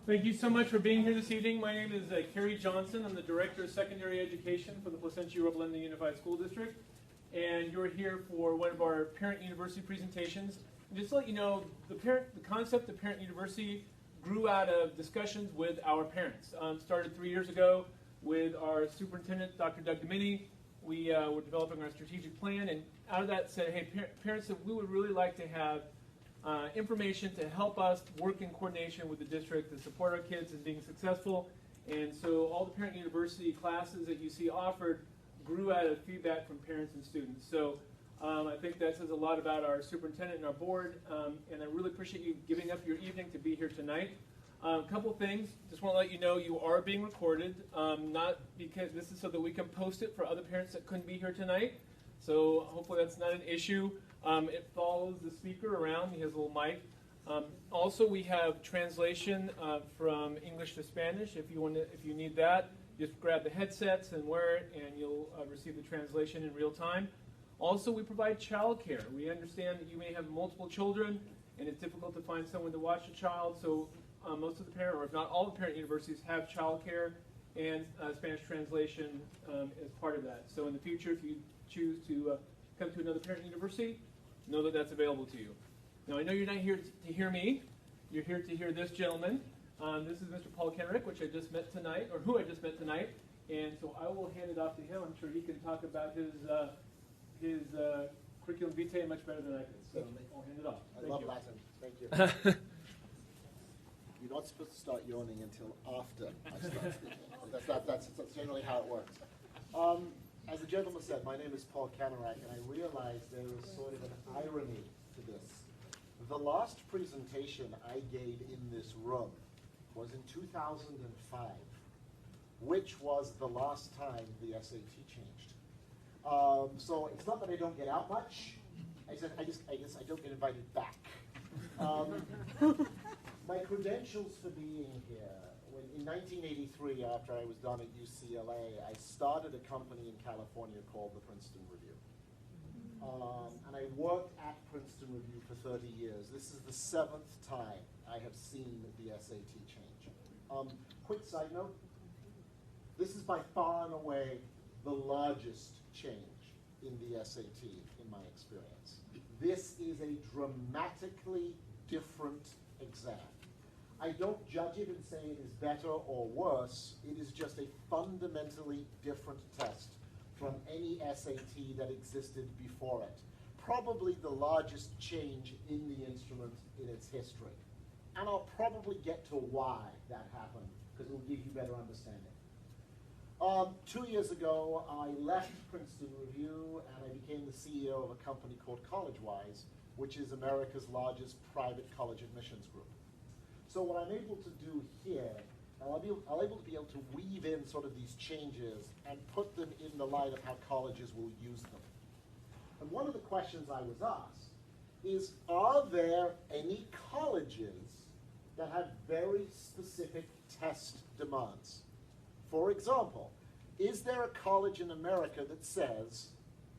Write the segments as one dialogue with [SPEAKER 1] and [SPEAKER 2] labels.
[SPEAKER 1] Thank you so much for being here this evening. My name is Kerry Johnson. I'm the Director of Secondary Education for the Placentia-Yorba Unified School District. And you're here for one of our Parent University presentations. And just to let you know, the concept of Parent University grew out of discussions with our parents. Started 3 years ago with our superintendent, Dr. Doug Domini. We were developing our strategic plan, and out of that said, hey, parents, we would really like to have information to help us work in coordination with the district to support our kids in being successful. And so all the Parent University classes that you see offered grew out of feedback from parents and students. So I think that says a lot about our superintendent and our board, and I really appreciate you giving up your evening to be here tonight. A couple things. Just want to let you know you are being recorded, not because this is so that we can post it for other parents that couldn't be here tonight. So hopefully that's not an issue. It follows the speaker around. He has a little mic. Also, we have translation from English to Spanish. If you need that, just grab the headsets and wear it, and you'll receive the translation in real time. Also, we provide childcare. We understand that you may have multiple children, and it's difficult to find someone to watch a child. So most of the parent, or if not all the parent universities, have childcare and Spanish translation as part of that. So in the future, if you choose to come to another parent university, know that that's available to you. Now, I know you're not here to hear me. You're here to hear this gentleman. This is Mr. Paul Kenrick, which I just met tonight, or who I just met tonight. And so I will hand it off to him. I'm sure he can talk about his curriculum vitae much better than I can. So I'll hand it off.
[SPEAKER 2] I love Latin. Thank you. You're not supposed to start yawning until after I start speaking. That's generally how it works. As the gentleman said, my name is Paul Kenrick, and I realize there is sort of an irony to this. The last presentation I gave in this room was in 2005, which was the last time the SAT changed. So it's not that I don't get out much. I guess I don't get invited back. My credentials for being here, in 1983, after I was done at UCLA, I started a company in California called the Princeton Review. And I worked at Princeton Review for 30 years. This is the 7th time I have seen the SAT change. Quick side note, this is by far and away the largest change in the SAT in my experience. This is a dramatically different exam. I don't judge it and say it is better or worse. It is just a fundamentally different test from any SAT that existed before it. Probably the largest change in the instrument in its history. And I'll probably get to why that happened, because it will give you better understanding. 2 years ago, I left Princeton Review and I became the CEO of a company called CollegeWise, which is America's largest private college admissions group. So what I'm able to do here, I'll be able to weave in sort of these changes and put them in the light of how colleges will use them. And one of the questions I was asked is, are there any colleges that have very specific test demands? For example, is there a college in America that says,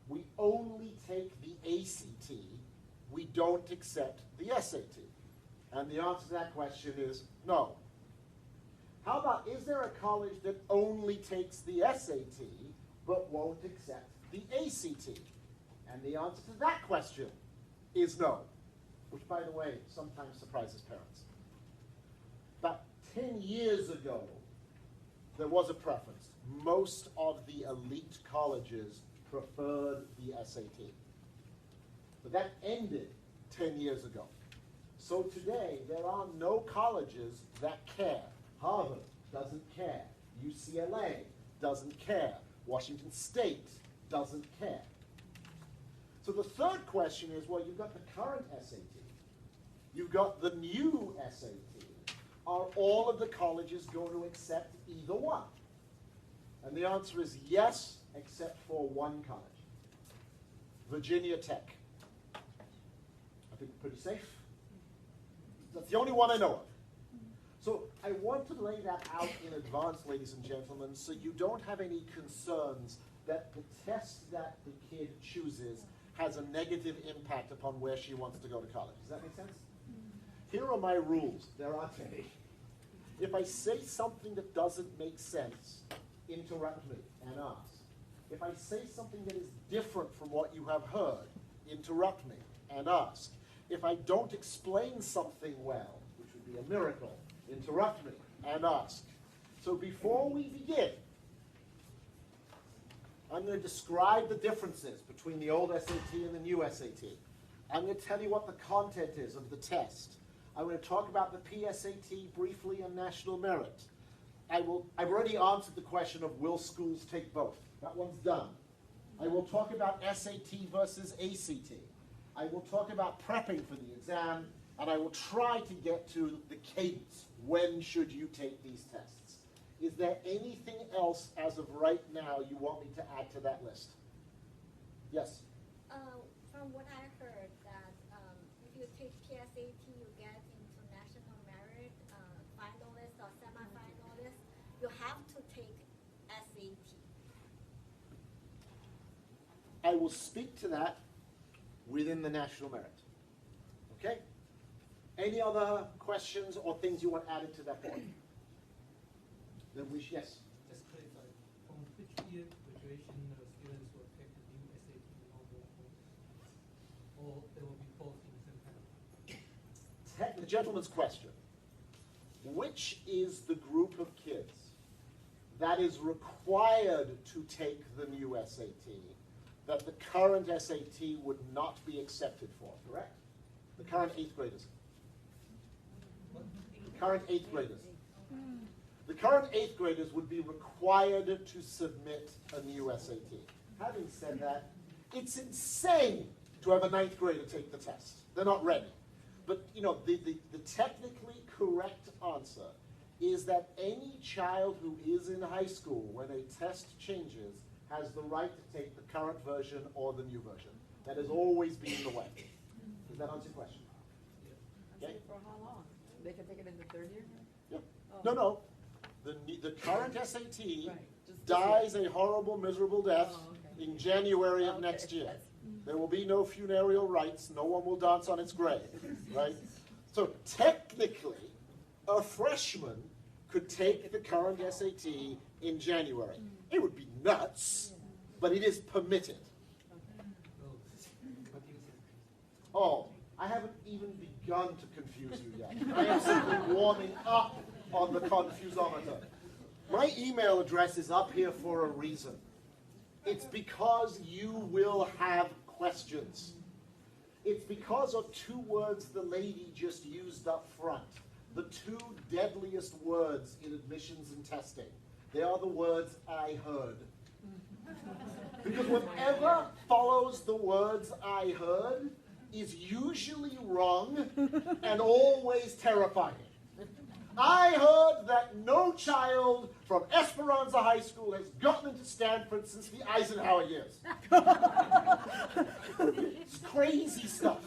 [SPEAKER 2] we only take the ACT, we don't accept the SAT? And the answer to that question is no. How about, is there a college that only takes the SAT but won't accept the ACT? And the answer to that question is no, which, by the way, sometimes surprises parents. About 10 years ago, there was a preference. Most of the elite colleges preferred the SAT. But that ended 10 years ago. So today, there are no colleges that care. Harvard doesn't care. UCLA doesn't care. Washington State doesn't care. So the third question is, well, you've got the current SAT. You've got the new SAT. Are all of the colleges going to accept either one? And the answer is yes, except for one college. Virginia Tech. I think pretty safe. That's the only one I know of. So I want to lay that out in advance, ladies and gentlemen, so you don't have any concerns that the test that the kid chooses has a negative impact upon where she wants to go to college. Does that make sense? Here are my rules. There aren't any. If I say something that doesn't make sense, interrupt me and ask. If I say something that is different from what you have heard, interrupt me and ask. If I don't explain something well, which would be a miracle, interrupt me and ask. So before we begin, I'm going to describe the differences between the old SAT and the new SAT. I'm going to tell you what the content is of the test. I'm going to talk about the PSAT briefly and national merit. I've already answered the question of will schools take both. That one's done. I will talk about SAT versus ACT. I will talk about prepping for the exam, and I will try to get to the cadence. When should you take these tests? Is there anything else as of right now you want me to add to that list? Yes?
[SPEAKER 3] From what I heard, that if you take PSAT, you get into national merit, finalist or semi-finalist. You have to take SAT.
[SPEAKER 2] I will speak to that within the national merit. Okay? Any other questions or things you want added to that point? Then we yes?
[SPEAKER 4] Just clarify, from which year graduation students will take the new SAT normal course? Or they will be both in the same time?
[SPEAKER 2] The gentleman's question. Which is the group of kids that is required to take the new SAT that the current SAT would not be accepted for, correct? The current 8th graders. Current 8th graders. The current 8th graders would be required to submit a new SAT. Having said that, it's insane to have a 9th grader take the test. They're not ready. But you know, the technically correct answer is that any child who is in high school when a test changes has the right to take the current version or the new version. That has always been the way. Does that answer your question? Okay?
[SPEAKER 5] For how long? They can take it in the 3rd year?
[SPEAKER 2] Yep.
[SPEAKER 5] Oh.
[SPEAKER 2] No, no. The current SAT
[SPEAKER 5] Right.
[SPEAKER 2] dies a horrible, miserable death
[SPEAKER 5] Oh, okay.
[SPEAKER 2] in January of
[SPEAKER 5] Okay,
[SPEAKER 2] next year.
[SPEAKER 5] that's-
[SPEAKER 2] There will be no funereal rites. No one will dance on its grave, right? So technically, a freshman could take the current SAT in January. It would be nuts, but it is permitted. Oh, I haven't even begun to confuse you yet. I am simply warming up on the confusometer. My email address is up here for a reason. It's because you will have questions. It's because of 2 words the lady just used up front. The 2 deadliest words in admissions and testing. They are the words I heard. Because whatever follows the words I heard is usually wrong and always terrifying. I heard that no child from Esperanza High School has gotten into Stanford since the Eisenhower years. It's crazy stuff.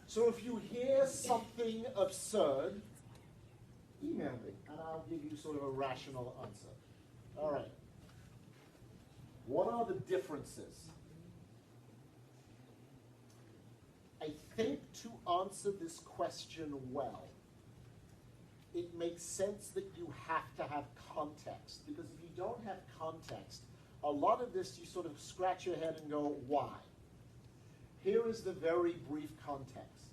[SPEAKER 2] So if you hear something absurd, email me and I'll give you sort of a rational answer. All right. What are the differences? I think to answer this question well, it makes sense that you have to have context. Because if you don't have context, a lot of this you sort of scratch your head and go, why? Here is the very brief context.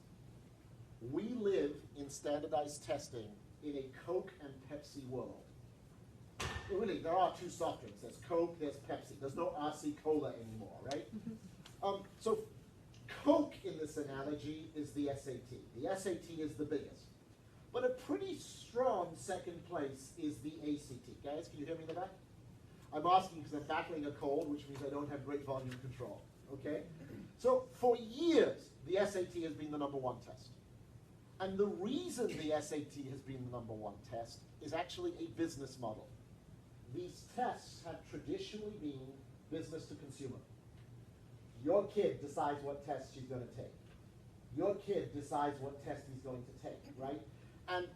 [SPEAKER 2] We live in standardized testing in a Coke and Pepsi world. Really, there are 2 soft drinks. There's Coke, there's Pepsi. There's no RC Cola anymore, right? So Coke in this analogy is the SAT. The SAT is the biggest. But a pretty strong second place is the ACT. Guys, can you hear me in the back? I'm asking because I'm battling a cold, which means I don't have great volume control. Okay? So for years, the SAT has been the #1 test. And the reason the SAT has been the #1 test is actually a business model. These tests have traditionally been business to consumer. Your kid decides what test she's going to take. Your kid decides what test he's going to take, right? And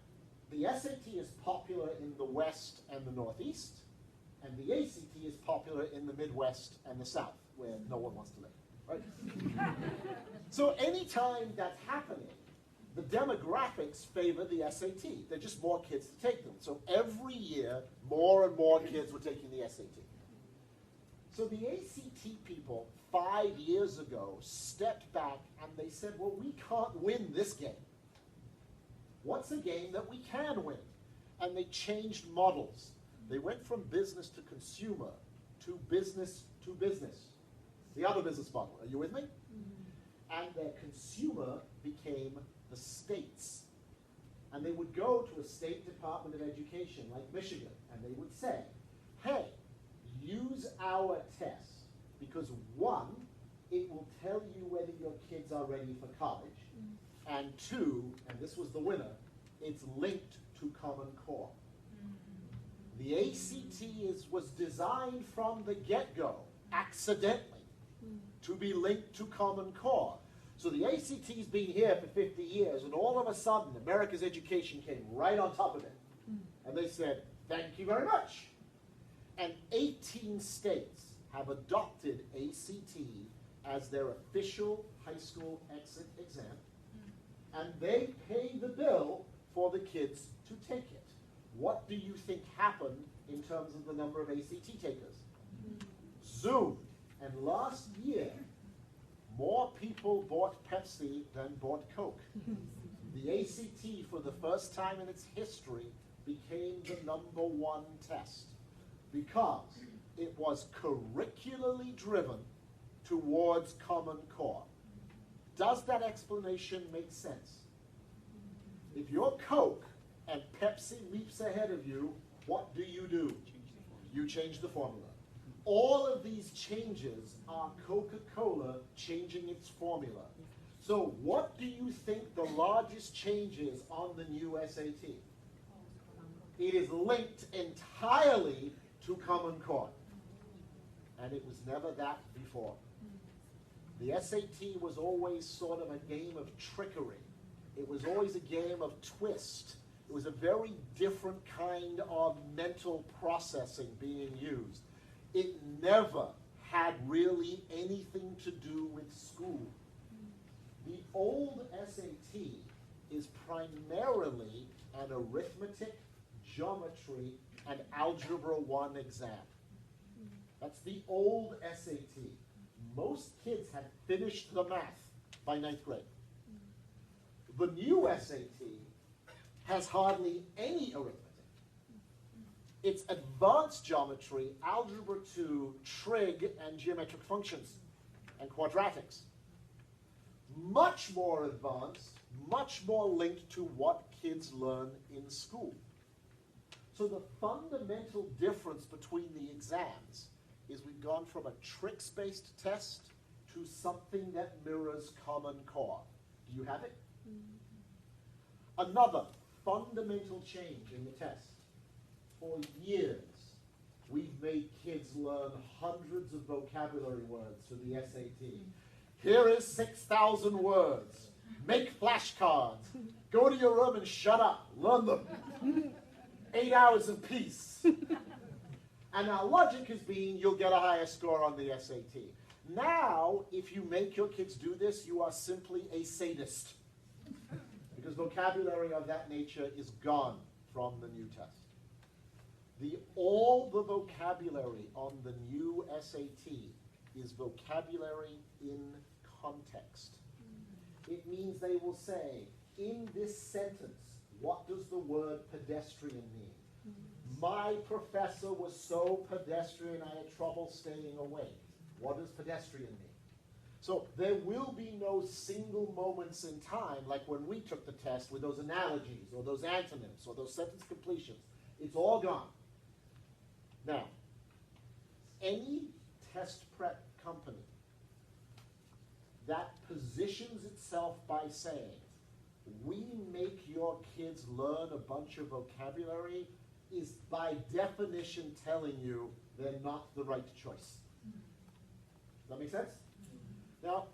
[SPEAKER 2] the SAT is popular in the West and the Northeast, and the ACT is popular in the Midwest and the South, where no one wants to live, right? So anytime that's happening, the demographics favor the SAT. There are just more kids to take them. So every year, more and more kids were taking the SAT. So the ACT people 5 years ago stepped back and they said, well, we can't win this game. What's a game that we can win? And they changed models. They went from business to consumer to business to business. The other business model. Are you with me? Mm-hmm. And their consumer became the states. And they would go to a state department of education like Michigan, and they would say, hey, use our test, because one, it will tell you whether your kids are ready for college, and two, and this was the winner, it's linked to Common Core. The ACT was designed from the get-go, accidentally, to be linked to Common Core. So the ACT's been here for 50 years, and all of a sudden, America's education came right on top of it. And they said, thank you very much. And 18 states have adopted ACT as their official high school exit exam, and they pay the bill for the kids to take it. What do you think happened in terms of the number of ACT takers? Zoomed. And last year, more people bought Pepsi than bought Coke. The ACT, for the first time in its history, became the #1 test because it was curricularly driven towards Common Core. Does that explanation make sense? If you're Coke and Pepsi leaps ahead of you, what do? You change the formula. All of these changes are Coca-Cola changing its formula. So what do you think the largest change is on the new SAT? It is linked entirely to Common Core. And it was never that before. The SAT was always sort of a game of trickery. It was always a game of twist. It was a very different kind of mental processing being used. It never had really anything to do with school. The old SAT is primarily an arithmetic, geometry, and Algebra 1 exam. That's the old SAT. Most kids had finished the math by 9th grade. The new SAT has hardly any arithmetic. It's advanced geometry, Algebra 2, trig, and geometric functions, and quadratics. Much more advanced, much more linked to what kids learn in school. So the fundamental difference between the exams is we've gone from a tricks-based test to something that mirrors Common Core. Do you have it? Another fundamental change in the test. For years, we've made kids learn hundreds of vocabulary words for the SAT. Here is 6,000 words. Make flashcards. Go to your room and shut up. Learn them. 8 hours in peace. And our logic has been you'll get a higher score on the SAT. Now, if you make your kids do this, you are simply a sadist. Because vocabulary of that nature is gone from the new test. All the vocabulary on the new SAT is vocabulary in context. It means they will say, in this sentence, what does the word pedestrian mean? My professor was so pedestrian I had trouble staying awake. What does pedestrian mean? So there will be no single moments in time like when we took the test with those analogies or those antonyms or those sentence completions. It's all gone. Now, any test prep company that positions itself by saying, we make your kids learn a bunch of vocabulary is by definition telling you they're not the right choice. Does that make sense? Now,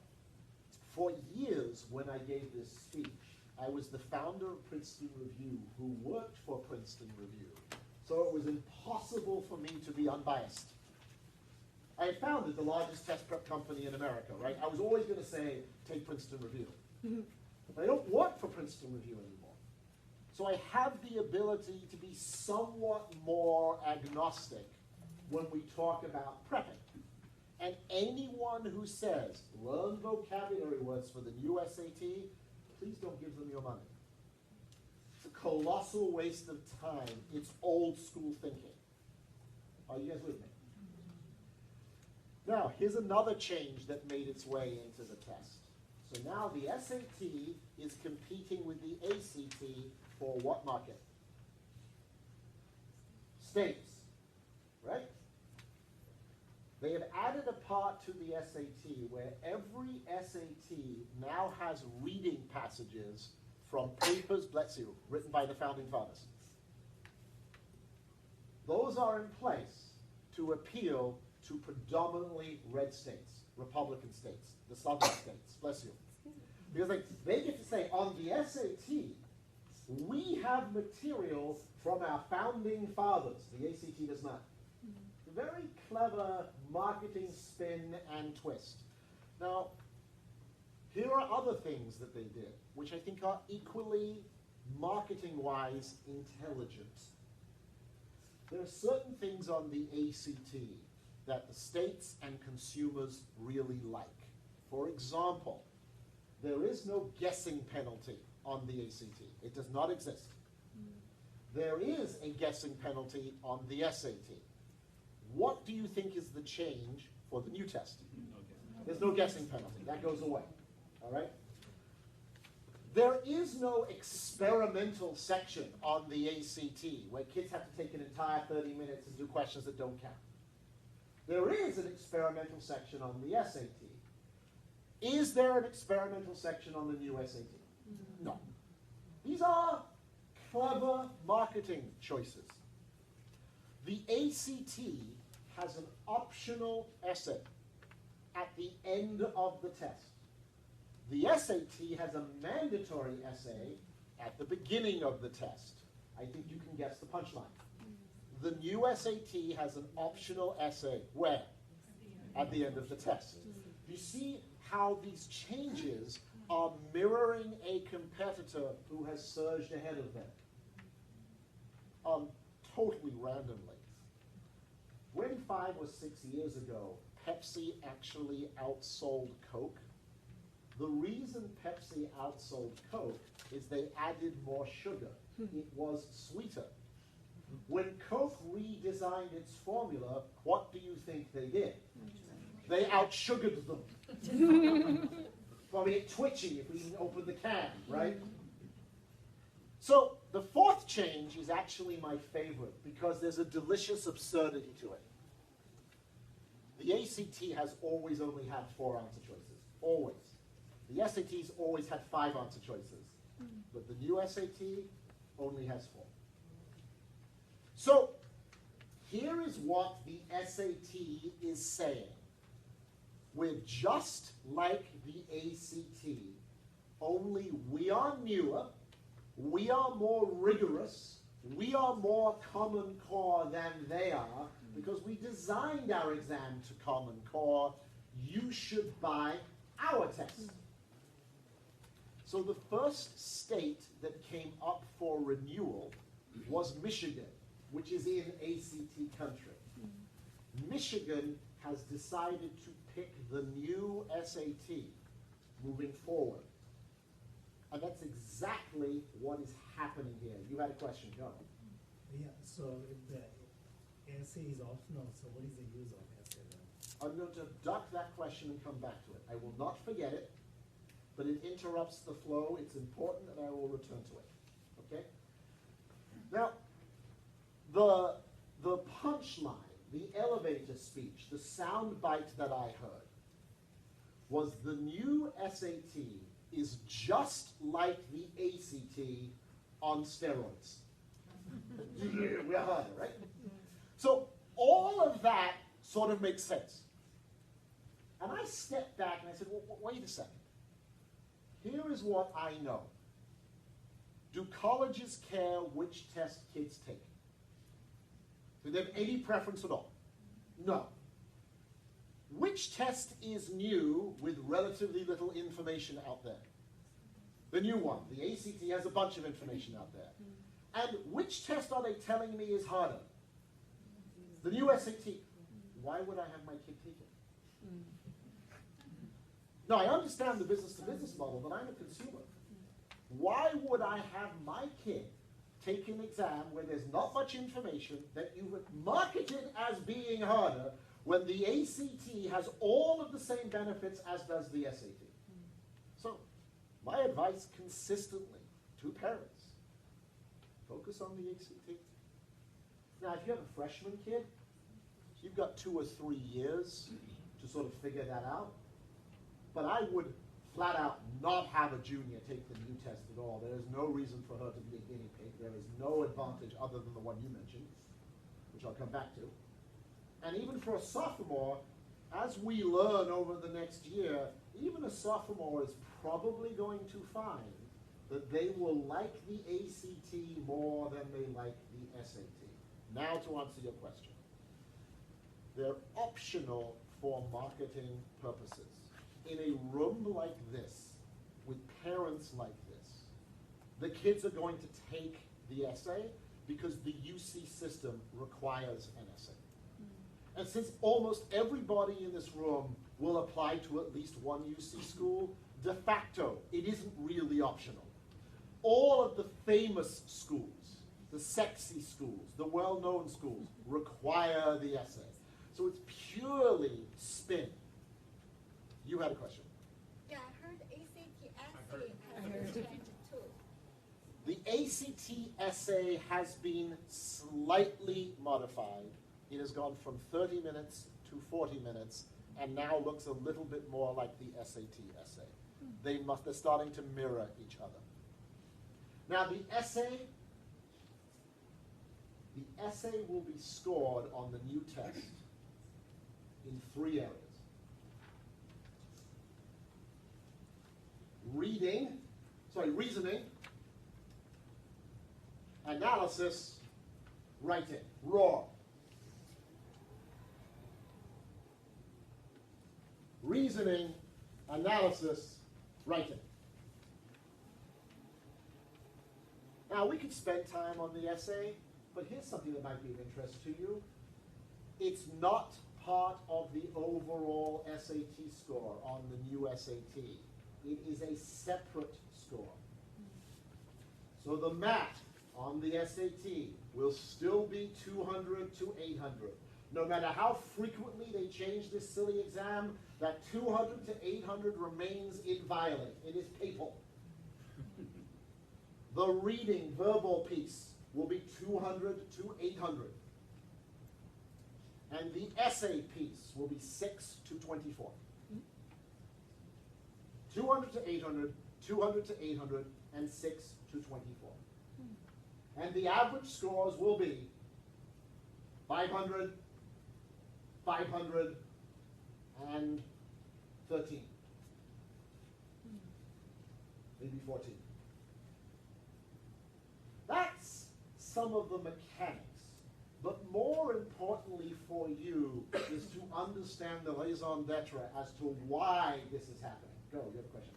[SPEAKER 2] for years when I gave this speech, I was the founder of Princeton Review who worked for Princeton Review. So it was impossible for me to be unbiased. I had founded the largest test prep company in America, right? I was always going to say, take Princeton Review. I don't work for Princeton Review anymore. So I have the ability to be somewhat more agnostic when we talk about prepping. And anyone who says, learn vocabulary words for the new SAT, please don't give them your money. It's a colossal waste of time. It's old school thinking. Are you guys with me? Now, here's another change that made its way into the test. So now the SAT is competing with the ACT for what market? States, right? They have added a part to the SAT where every SAT now has reading passages from papers, bless you, written by the Founding Fathers. Those are in place to appeal to predominantly red states, Republican states, the southern states, bless you. Because they get to say, on the SAT, we have material from our Founding Fathers. The ACT does not. Very clever marketing spin and twist. Now, here are other things that they did, which I think are equally, marketing-wise, intelligent. There are certain things on the ACT that the states and consumers really like. For example, there is no guessing penalty on the ACT. It does not exist. There is a guessing penalty on the SAT. What do you think is the change for the new test? There's no guessing penalty. That goes away. All right? There is no experimental section on the ACT where kids have to take an entire 30 minutes and do questions that don't count. There is an experimental section on the SAT. Is there an experimental section on the new SAT? No. These are clever marketing choices. The ACT has an optional essay at the end of the test. The SAT has a mandatory essay at the beginning of the test. I think you can guess the punchline. The new SAT has an optional essay where? At the end of the test. You see how these changes are mirroring a competitor who has surged ahead of them. Totally randomly. When 5 or 6 years ago, Pepsi actually outsold Coke, the reason Pepsi outsold Coke is they added more sugar. It was sweeter. When Coke redesigned its formula, what do you think they did? They outsugared them. Probably get twitchy if we even open the can, right? So the fourth change is actually my favorite because there's a delicious absurdity to it. The ACT has always only had 4 answer choices. Always. The SAT's always had 5 answer choices. But the new SAT only has 4. So here is what the SAT is saying. We're just like the ACT, only we are newer, we are more rigorous, we are more Common Core than they are, because we designed our exam to Common Core. You should buy our test. So the first state that came up for renewal was Michigan, which is in ACT country. Michigan has decided to pick the new SAT moving forward. And that's exactly what is happening here. You had a question, go.
[SPEAKER 6] Yeah, so if the essay is optional, so what is the use of essay then?
[SPEAKER 2] I'm going to duck that question and come back to it. I will not forget it, but it interrupts the flow. It's important, and I will return to it. Okay? Now, the punchline, the elevator speech, the sound bite that I heard was the new SAT is just like the ACT on steroids. We're harder, right? So all of that sort of makes sense. And I stepped back and I said, well, wait a second. Here is what I know. Do colleges care which test kids take? Do they have any preference at all? No. Which test is new with relatively little information out there? The new one, the ACT, has a bunch of information out there. And which test are they telling me is harder? The new SAT. Why would I have my kid take it? Now, I understand the business-to-business model, but I'm a consumer. Why would I have my kid take an exam where there's not much information that you would market it as being harder when the ACT has all of the same benefits as does the SAT? So, my advice consistently to parents, focus on the ACT. Now, if you have a freshman kid, you've got 2 or 3 years to sort of figure that out. But I would flat out not have a junior take the new test at all. There is no reason for her to be a guinea pig. There is no advantage other than the one you mentioned, which I'll come back to. And even for a sophomore, as we learn over the next year, even a sophomore is probably going to find that they will like the ACT more than they like the SAT. Now to answer your question. They're optional for marketing purposes. In a room like this, with parents like this, the kids are going to take the essay because the UC system requires an essay. And since almost everybody in this room will apply to at least one UC school, de facto, it isn't really optional. All of the famous schools, the sexy schools, the well-known schools, require the essay. So it's purely spin. You had a question.
[SPEAKER 3] Yeah, I heard ACT essay has been changed too.
[SPEAKER 2] The ACT essay has been slightly modified. It has gone from 30 minutes to 40 minutes, and now looks a little bit more like the SAT essay. They're starting to mirror each other. Now the essay will be scored on the new test in 3 areas. Reasoning, analysis, writing, raw. Reasoning, analysis, writing. Now we could spend time on the essay, but here's something that might be of interest to you. It's not part of the overall SAT score on the new SAT. It is a separate score. So the math on the SAT will still be 200 to 800. No matter how frequently they change this silly exam, that 200 to 800 remains inviolate. It is papal. The reading verbal piece will be 200 to 800. And the essay piece will be 6 to 24. 200 to 800, 200 to 800, and 6 to 24. And the average scores will be 500, 500, and 13. Maybe 14. That's some of the mechanics. But more importantly for you is to understand the raison d'etre as to why this is happening. Go, you have a question.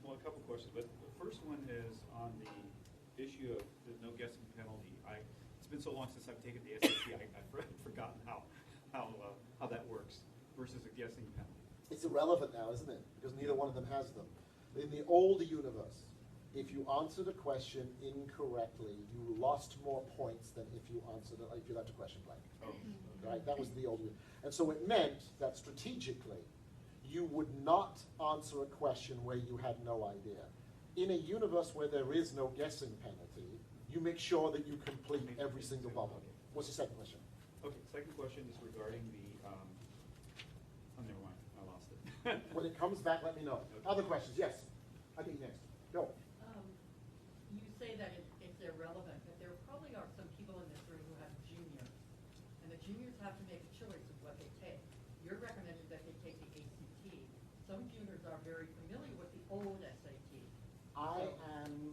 [SPEAKER 7] Well, a couple questions, but the first one is on the issue of the no guessing penalty. It's been so long since I've taken the SAT, I've forgotten how that works versus a guessing penalty.
[SPEAKER 2] It's irrelevant now, isn't it? Because neither one of them has them. In the old universe, if you answered a question incorrectly, you lost more points than if you answered it, if you left a question blank.
[SPEAKER 7] Oh,
[SPEAKER 2] Right? That was the old universe. And so it meant that strategically, you would not answer a question where you had no idea. In a universe where there is no guessing penalty, you make sure that you complete every single bubble. What's your second question?
[SPEAKER 7] Okay, second question is regarding the, never mind, I lost it.
[SPEAKER 2] When it comes back, let me know.
[SPEAKER 7] Okay.
[SPEAKER 2] Other questions? Yes. I think next. Go.
[SPEAKER 8] You say that it's irrelevant, but there probably are some people in this room who have juniors, and the juniors have to make a choice of what they take. You're recommending that they take the ACT. Some juniors are very familiar with the old SAT.
[SPEAKER 2] I am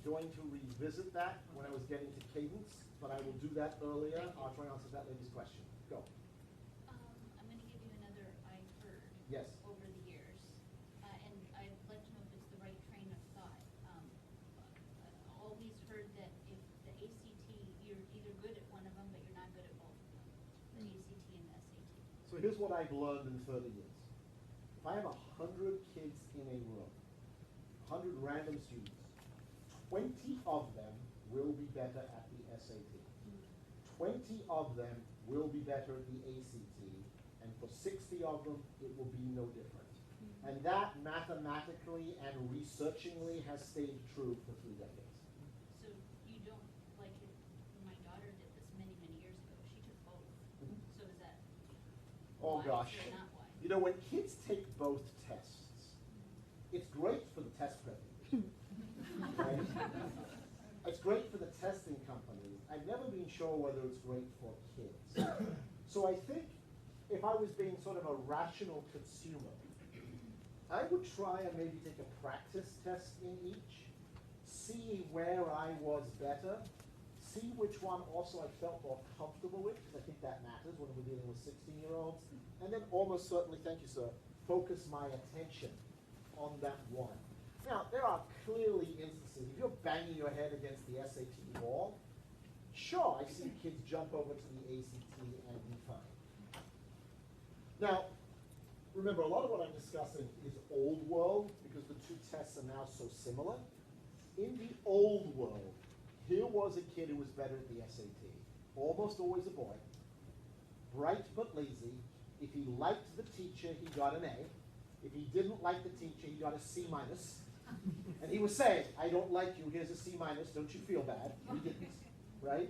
[SPEAKER 2] going to revisit that when I was getting to cadence, but I will do that earlier. I'll try and answer that lady's question. Go.
[SPEAKER 9] I'm going to give you another I heard
[SPEAKER 2] Yes.
[SPEAKER 9] over the years, and I'd like to know if it's the right train of thought.
[SPEAKER 2] here's what I've learned in 30 years. If I have 100 kids in a room, 100 random students, 20 of them will be better at the SAT. 20 of them will be better at the ACT, and for 60 of them, it will be no different. And that mathematically and researchingly has stayed true for 3 decades.
[SPEAKER 9] So you don't, like, my daughter did this many, many years ago. She took both. So is that
[SPEAKER 2] Oh
[SPEAKER 9] wise
[SPEAKER 2] gosh.
[SPEAKER 9] or not wise?
[SPEAKER 2] You know, when kids take both tests, it's great for the test preparation. Right? It's great for the testing companies. I've never been sure whether it's great for kids. So I think if I was being sort of a rational consumer, I would try and maybe take a practice test in each, see where I was better, see which one also I felt more comfortable with, because I think that matters when we're dealing with 16-year-olds, and then almost certainly, thank you sir, focus my attention on that one. Now, there are clearly instances, if you're banging your head against the SAT wall, sure, I've seen kids jump over to the ACT and be fine. Now, remember, a lot of what I'm discussing is old world, because the two tests are now so similar. In the old world, here was a kid who was better at the SAT, almost always a boy, bright but lazy. If he liked the teacher, he got an A. If he didn't like the teacher, he got a C minus. And he was saying, I don't like you, here's a C minus, don't you feel bad? He didn't, right?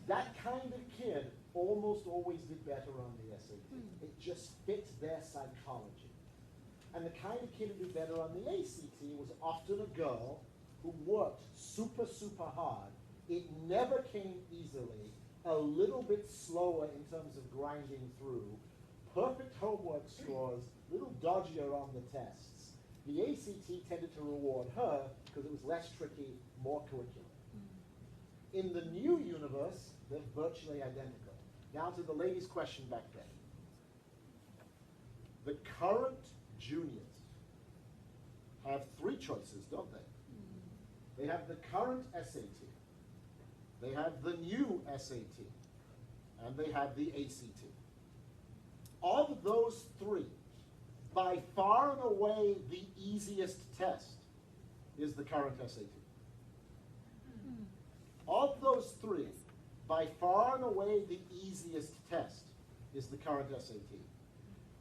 [SPEAKER 2] That kind of kid almost always did better on the SAT. It just fit their psychology. And the kind of kid who did better on the ACT was often a girl who worked super, super hard. It never came easily, a little bit slower in terms of grinding through, perfect homework scores, a little dodgier on the tests. The ACT tended to reward her because it was less tricky, more curriculum. In the new universe, they're virtually identical. Now to the lady's question back then. The current juniors have 3 choices, don't they? They have the current SAT, they have the new SAT, and they have the ACT. Of those 3, by far and away the easiest test is the current SAT. Of those 3, by far and away the easiest test is the current SAT.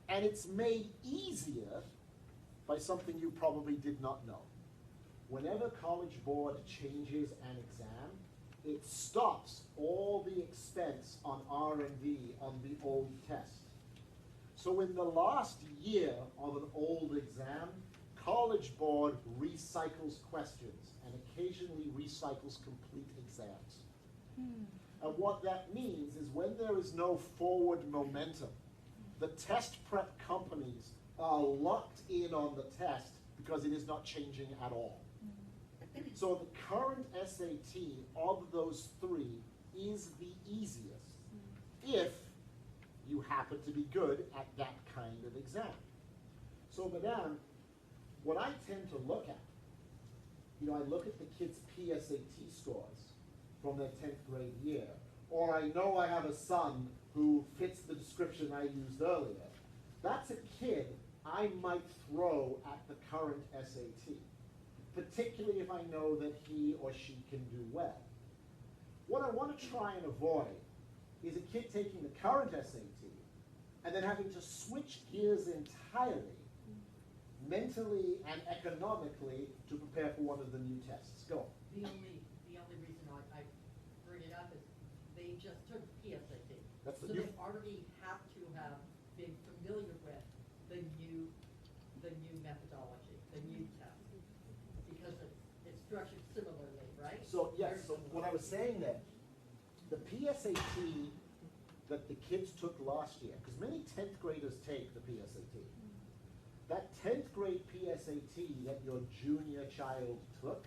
[SPEAKER 2] And it's made easier by something you probably did not know. Whenever College Board changes an exam, it stops all the expense on R&D on the old test. So in the last year of an old exam, College Board recycles questions and occasionally recycles complete exams. And what that means is when there is no forward momentum, the test prep companies are locked in on the test because it is not changing at all. So the current SAT of those 3 is the easiest if you happen to be good at that kind of exam. So Madame, what I tend to look at, I look at the kids' PSAT scores from their 10th grade year, or I know I have a son who fits the description I used earlier. That's a kid I might throw at the current SAT, particularly if I know that he or she can do well. What I want to try and avoid is a kid taking the current SAT and then having to switch gears entirely, mentally and economically, to prepare for one of the new tests. Go.
[SPEAKER 8] The only reason I bring it up is they just took PSAT.
[SPEAKER 2] That's the
[SPEAKER 8] So
[SPEAKER 2] new.
[SPEAKER 8] they already have to have been familiar with the new methodology, the new test, because it's structured similarly, right?
[SPEAKER 2] So yes,
[SPEAKER 8] Very
[SPEAKER 2] so
[SPEAKER 8] similar.
[SPEAKER 2] what I was saying then, the PSAT that the kids took last year, because many 10th graders take the PSAT, that 10th grade PSAT that your junior child took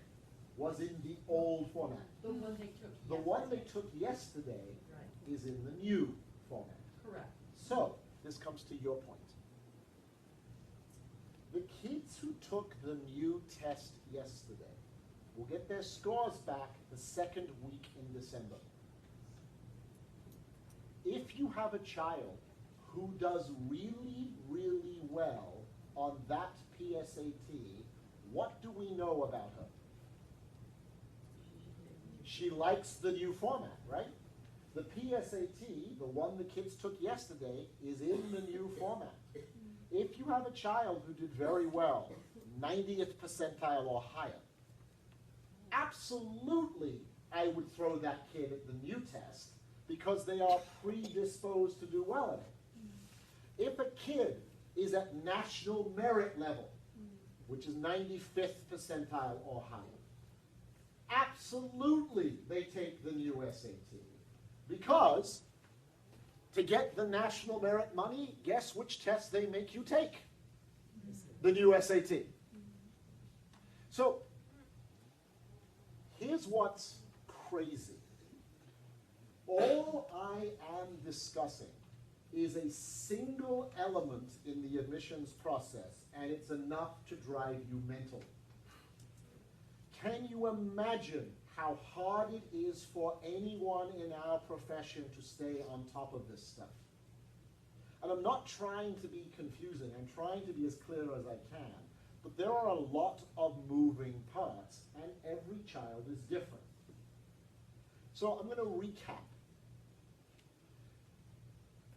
[SPEAKER 2] was in the old format.
[SPEAKER 8] The one they took
[SPEAKER 2] The one they
[SPEAKER 8] yesterday.
[SPEAKER 2] took yesterday
[SPEAKER 8] Right,
[SPEAKER 2] is in the new format.
[SPEAKER 8] correct.
[SPEAKER 2] So, this comes to your point. The kids who took the new test yesterday will get their scores back the 2nd week in December. If you have a child who does really, really well on that PSAT, what do we know about her? She likes the new format, right? The PSAT, the one the kids took yesterday, is in the new format. If you have a child who did very well, 90th percentile or higher, absolutely I would throw that kid at the new test because they are predisposed to do well in it. If a kid is at national merit level, which is 95th percentile or higher, absolutely they take the new SAT. Because to get the national merit money, guess which test they make you take? The new SAT. So here's what's crazy. All I am discussing is a single element in the admissions process, and it's enough to drive you mental. Can you imagine how hard it is for anyone in our profession to stay on top of this stuff? And I'm not trying to be confusing, I'm trying to be as clear as I can, but there are a lot of moving parts, and every child is different. So I'm going to recap.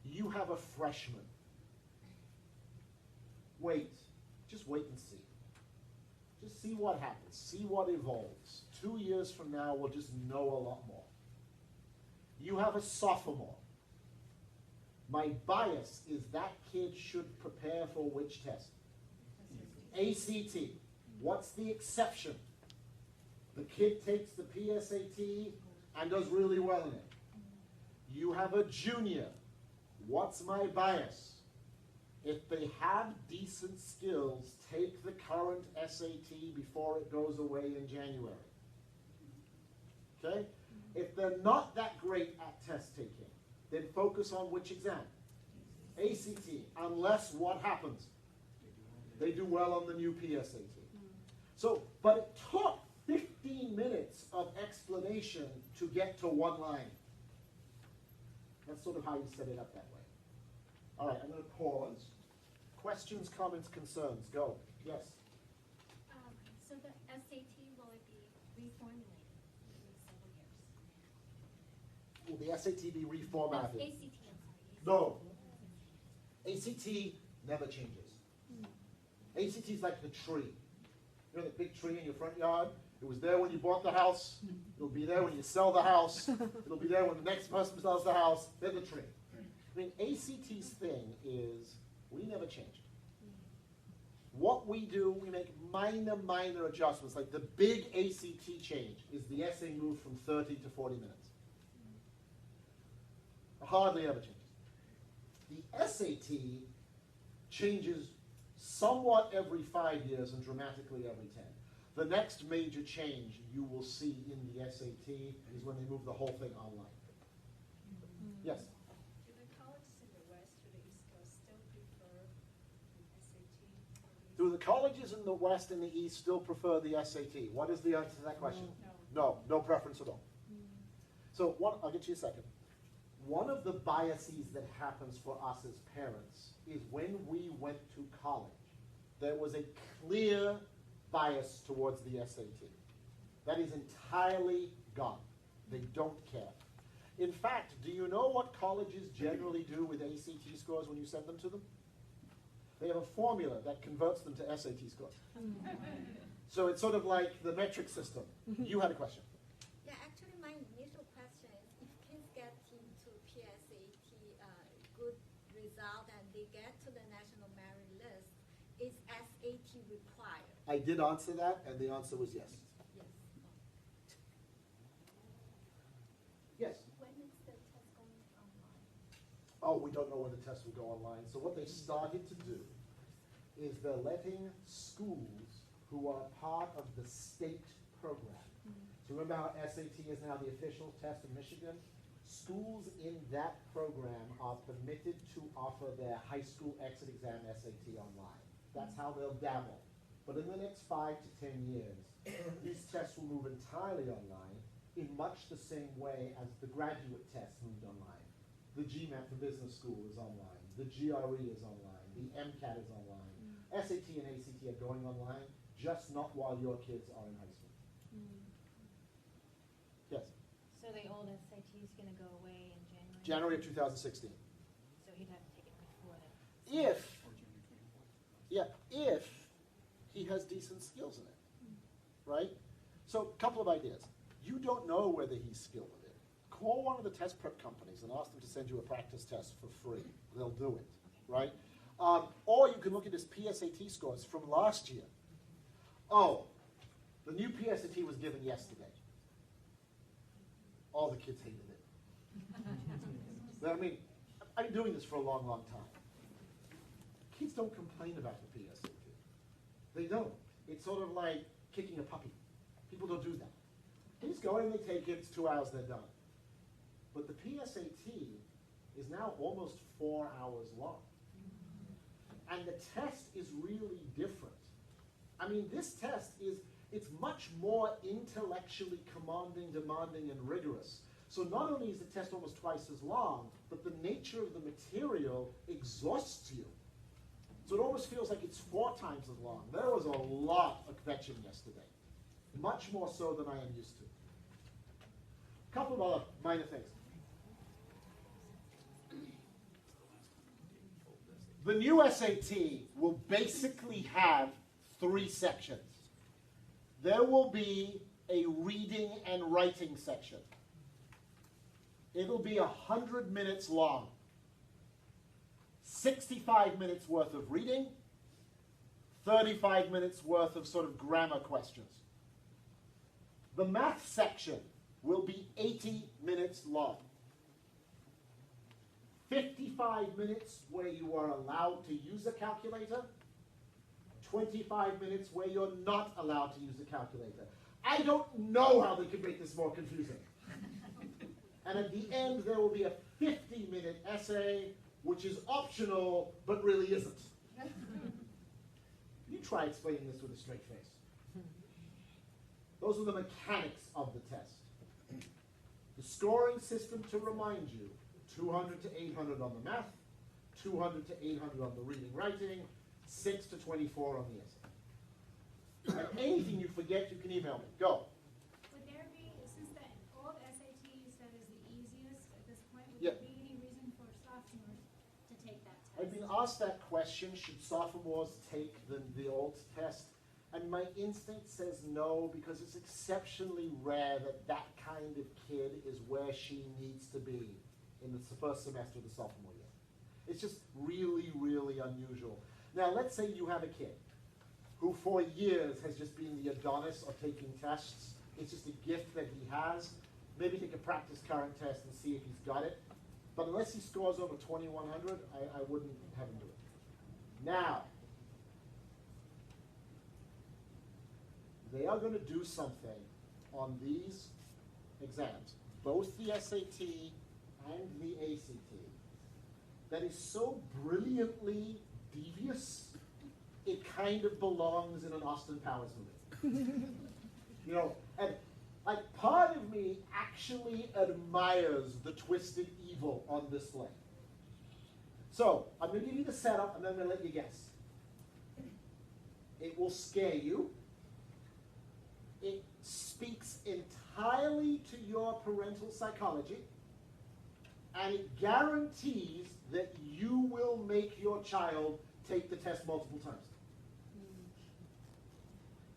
[SPEAKER 2] You have a freshman. Wait, just wait and see. Just see what happens, see what evolves. 2 years from now, we'll just know a lot more. You have a sophomore. My bias is that kid should prepare for which test? ACT. What's the exception? The kid takes the PSAT and does really well in it. You have a junior. What's my bias? If they have decent skills, take the current SAT before it goes away in January. Okay? If they're not that great at test taking, then focus on which exam? ACT, unless what happens? They do well on the new PSAT. So, but it took 15 minutes of explanation to get to one line. That's sort of how you set it up that way. All right, I'm going to pause. Questions, comments, concerns, go. Yes?
[SPEAKER 9] So the SAT, will it be reformulated in several years?
[SPEAKER 2] Will the SAT be reformatted?
[SPEAKER 9] ACT, I'm sorry.
[SPEAKER 2] No. ACT never changes. ACT is like the tree. You know the big tree in your front yard? It was there when you bought the house. It'll be there when you sell the house. It'll be there when the next person sells the house. They're the tree. I mean, ACT's thing is we never change it. What we do, we make minor adjustments. Like the big ACT change is the essay moved from 30 to 40 minutes. Hardly ever changes. The SAT changes somewhat every 5 years and dramatically every 10. The next major change you will see in the SAT is when they move the whole thing online. Yes?
[SPEAKER 10] Do the colleges in the West or the East Coast still prefer the SAT?
[SPEAKER 2] Do the colleges in the West and the East still prefer the SAT? What is the answer to that question? No, no preference at all. So I'll get to you a second. One of the biases that happens for us as parents is when we went to college, there was a clear bias towards the SAT. That is entirely gone. They don't care. In fact, do you know what colleges generally do with ACT scores when you send them to them? They have a formula that converts them to SAT scores. So it's sort of like the metric system. You had a question.
[SPEAKER 3] Yeah, actually my initial question is if kids get into PSAT good result and they get to the national merit list, is SAT required?
[SPEAKER 2] I did answer that, and the answer was yes.
[SPEAKER 3] Yes.
[SPEAKER 2] Yes?
[SPEAKER 3] When is the test going online?
[SPEAKER 2] Oh, we don't know when the test will go online. So what they started to do is they're letting schools who are part of the state program. So remember how SAT is now the official test in Michigan? Schools in that program are permitted to offer their high school exit exam SAT online. That's how they'll dabble. But in the next 5 to 10 years, these tests will move entirely online in much the same way as the graduate test moved online. The GMAT for business school is online. The GRE is online. The MCAT is online. SAT and ACT are going online, just not while your kids are in high school. Yes?
[SPEAKER 11] So the old SAT is going to go away in January?
[SPEAKER 2] January of 2016.
[SPEAKER 11] So he'd have to take it before that.
[SPEAKER 2] If he has decent skills in it, right? So a couple of ideas. You don't know whether he's skilled with it. Call one of the test prep companies and ask them to send you a practice test for free. They'll do it, right? Or you can look at his PSAT scores from last year. Oh, the new PSAT was given yesterday. All the kids hated it. I mean, I've been doing this for a long, long time. Kids don't complain about the PSAT. They don't. It's sort of like kicking a puppy. People don't do that. They just go in, they take it, it's 2 hours, they're done. But the PSAT is now almost 4 hours long. And the test is really different. I mean, this test it's much more intellectually commanding, demanding, and rigorous. So not only is the test almost twice as long, but the nature of the material exhausts you. So it almost feels like it's 4 times as long. There was a lot of fetching yesterday. Much more so than I am used to. A couple of other minor things. The new SAT will basically have 3 sections. There will be a reading and writing section. It'll be 100 minutes long. 65 minutes worth of reading, 35 minutes worth of sort of grammar questions. The math section will be 80 minutes long. 55 minutes where you are allowed to use a calculator, 25 minutes where you're not allowed to use a calculator. I don't know how they can make this more confusing. And at the end, there will be a 50-minute essay, which is optional, but really isn't. You try explaining this with a straight face. Those are the mechanics of the test. The scoring system, to remind you, 200 to 800 on the math, 200 to 800 on the reading, writing, 6 to 24 on the essay. And anything you forget, you can email me. Go.
[SPEAKER 10] Would there be, since the old SAT you said is the easiest at this point, would
[SPEAKER 2] Yeah.
[SPEAKER 10] there be any reason for sophomores to take that test?
[SPEAKER 2] I've been asked that question, should sophomores take the old test? And my instinct says no, because it's exceptionally rare that that kind of kid is where she needs to be in the first semester of the sophomore year. It's just really, really unusual. Now, let's say you have a kid who for years has just been the Adonis of taking tests. It's just a gift that he has. Maybe take a practice current test and see if he's got it. But unless he scores over 2100, I wouldn't have him do it. Now, they are going to do something on these exams, both the SAT and the ACT, that is so brilliantly devious, it kind of belongs in an Austin Powers movie. You know, and like part of me actually admires the twisted evil on display. So, I'm going to give you the setup and then I'm going to let you guess. It will scare you. It speaks entirely to your parental psychology, and it guarantees that you will make your child take the test multiple times.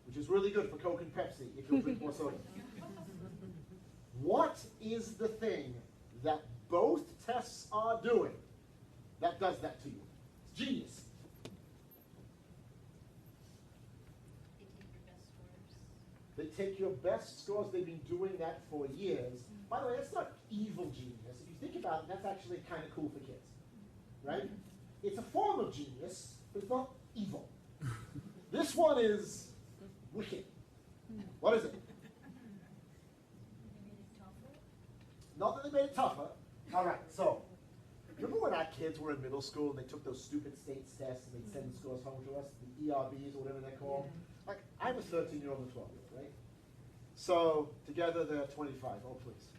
[SPEAKER 2] Which is really good for Coke and Pepsi if you'll drink more soda. What is the thing that both tests are doing that does that to you? It's genius. They take your best scores. They've been doing that for years. By the way, that's not evil genius. If you think about it, that's actually kind of cool for kids, right? It's a form of genius, but it's not evil. This one is wicked. What is it? Not that they made it tougher. All right, so remember when our kids were in middle school and they took those stupid states tests and they'd send the scores home to us, the ERBs or whatever they're called? Like, I'm a 13-year-old and a 12-year-old, right? So, together they're 25. Oh, please.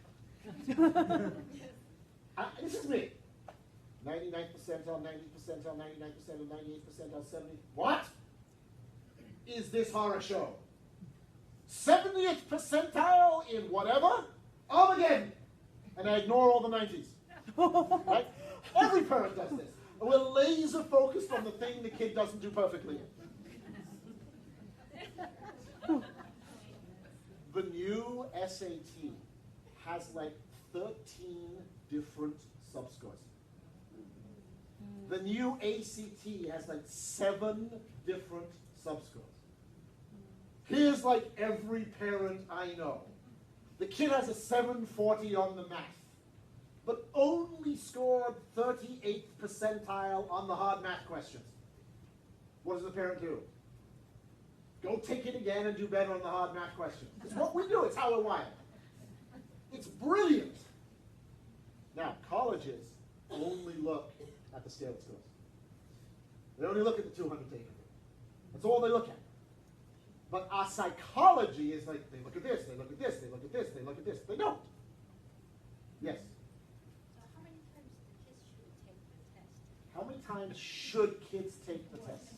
[SPEAKER 2] This is me. 1983. 99th percentile, 90th percentile, 99th percentile, 98th percentile, 70th. What is this horror show? 70th percentile in whatever? Armageddon! And I ignore all the 90s. Right? Every parent does this. We're laser focused on the thing the kid doesn't do perfectly. The new SAT has like 13 different subscores. The new ACT has like 7 different subscores. Here's like every parent I know. The kid has a 740 on the math, but only scored 38th percentile on the hard math questions. What does the parent do? Go take it again and do better on the hard math questions. It's what we do. It's how we're wired. It's brilliant. Now, colleges only look at the scale scores. They only look at the 200 to 800. That's all they look at. But our psychology is like, they look at this, they look at this, they look at this, they look at this. They don't. Yes?
[SPEAKER 3] So how many times the kids should take the test?
[SPEAKER 2] How many times should kids take the test?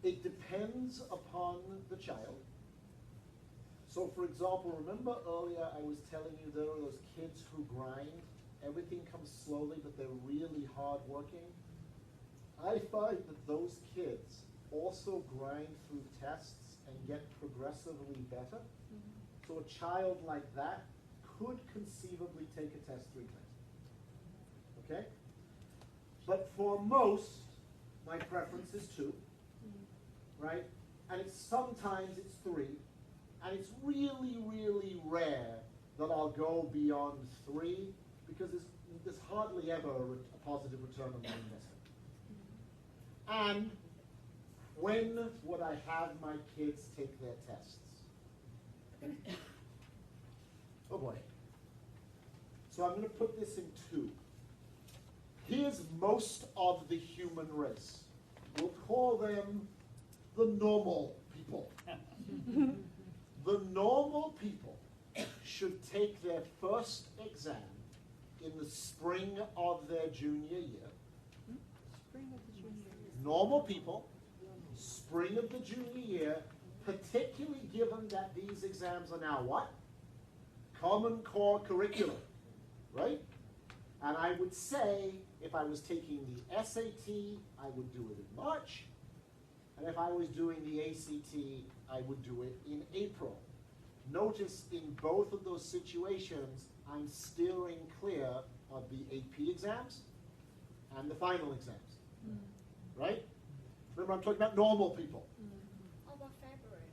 [SPEAKER 2] It depends upon the child. So for example, remember earlier I was telling you there are those kids who grind? Everything comes slowly, but they're really hard working. I find that those kids also grind through tests and get progressively better. So a child like that could conceivably take a test 3 times. Okay? But for most, my preference is 2. Right? And sometimes it's 3. And it's really, really rare that I'll go beyond 3 because there's hardly ever a positive return on my investment. And when would I have my kids take their tests? Oh boy. So I'm going to put this in 2. Here's most of the human race. We'll call them the normal people. The normal people should take their first exam in the spring of their junior year.
[SPEAKER 5] Spring of the junior year.
[SPEAKER 2] Normal people, spring of the junior year, particularly given that these exams are now what? Common Core curriculum, right? And I would say, if I was taking the SAT, I would do it in March. And if I was doing the ACT, I would do it in April. Notice in both of those situations, I'm steering clear of the AP exams and the final exams, right? Remember, I'm talking about normal people.
[SPEAKER 3] How about February,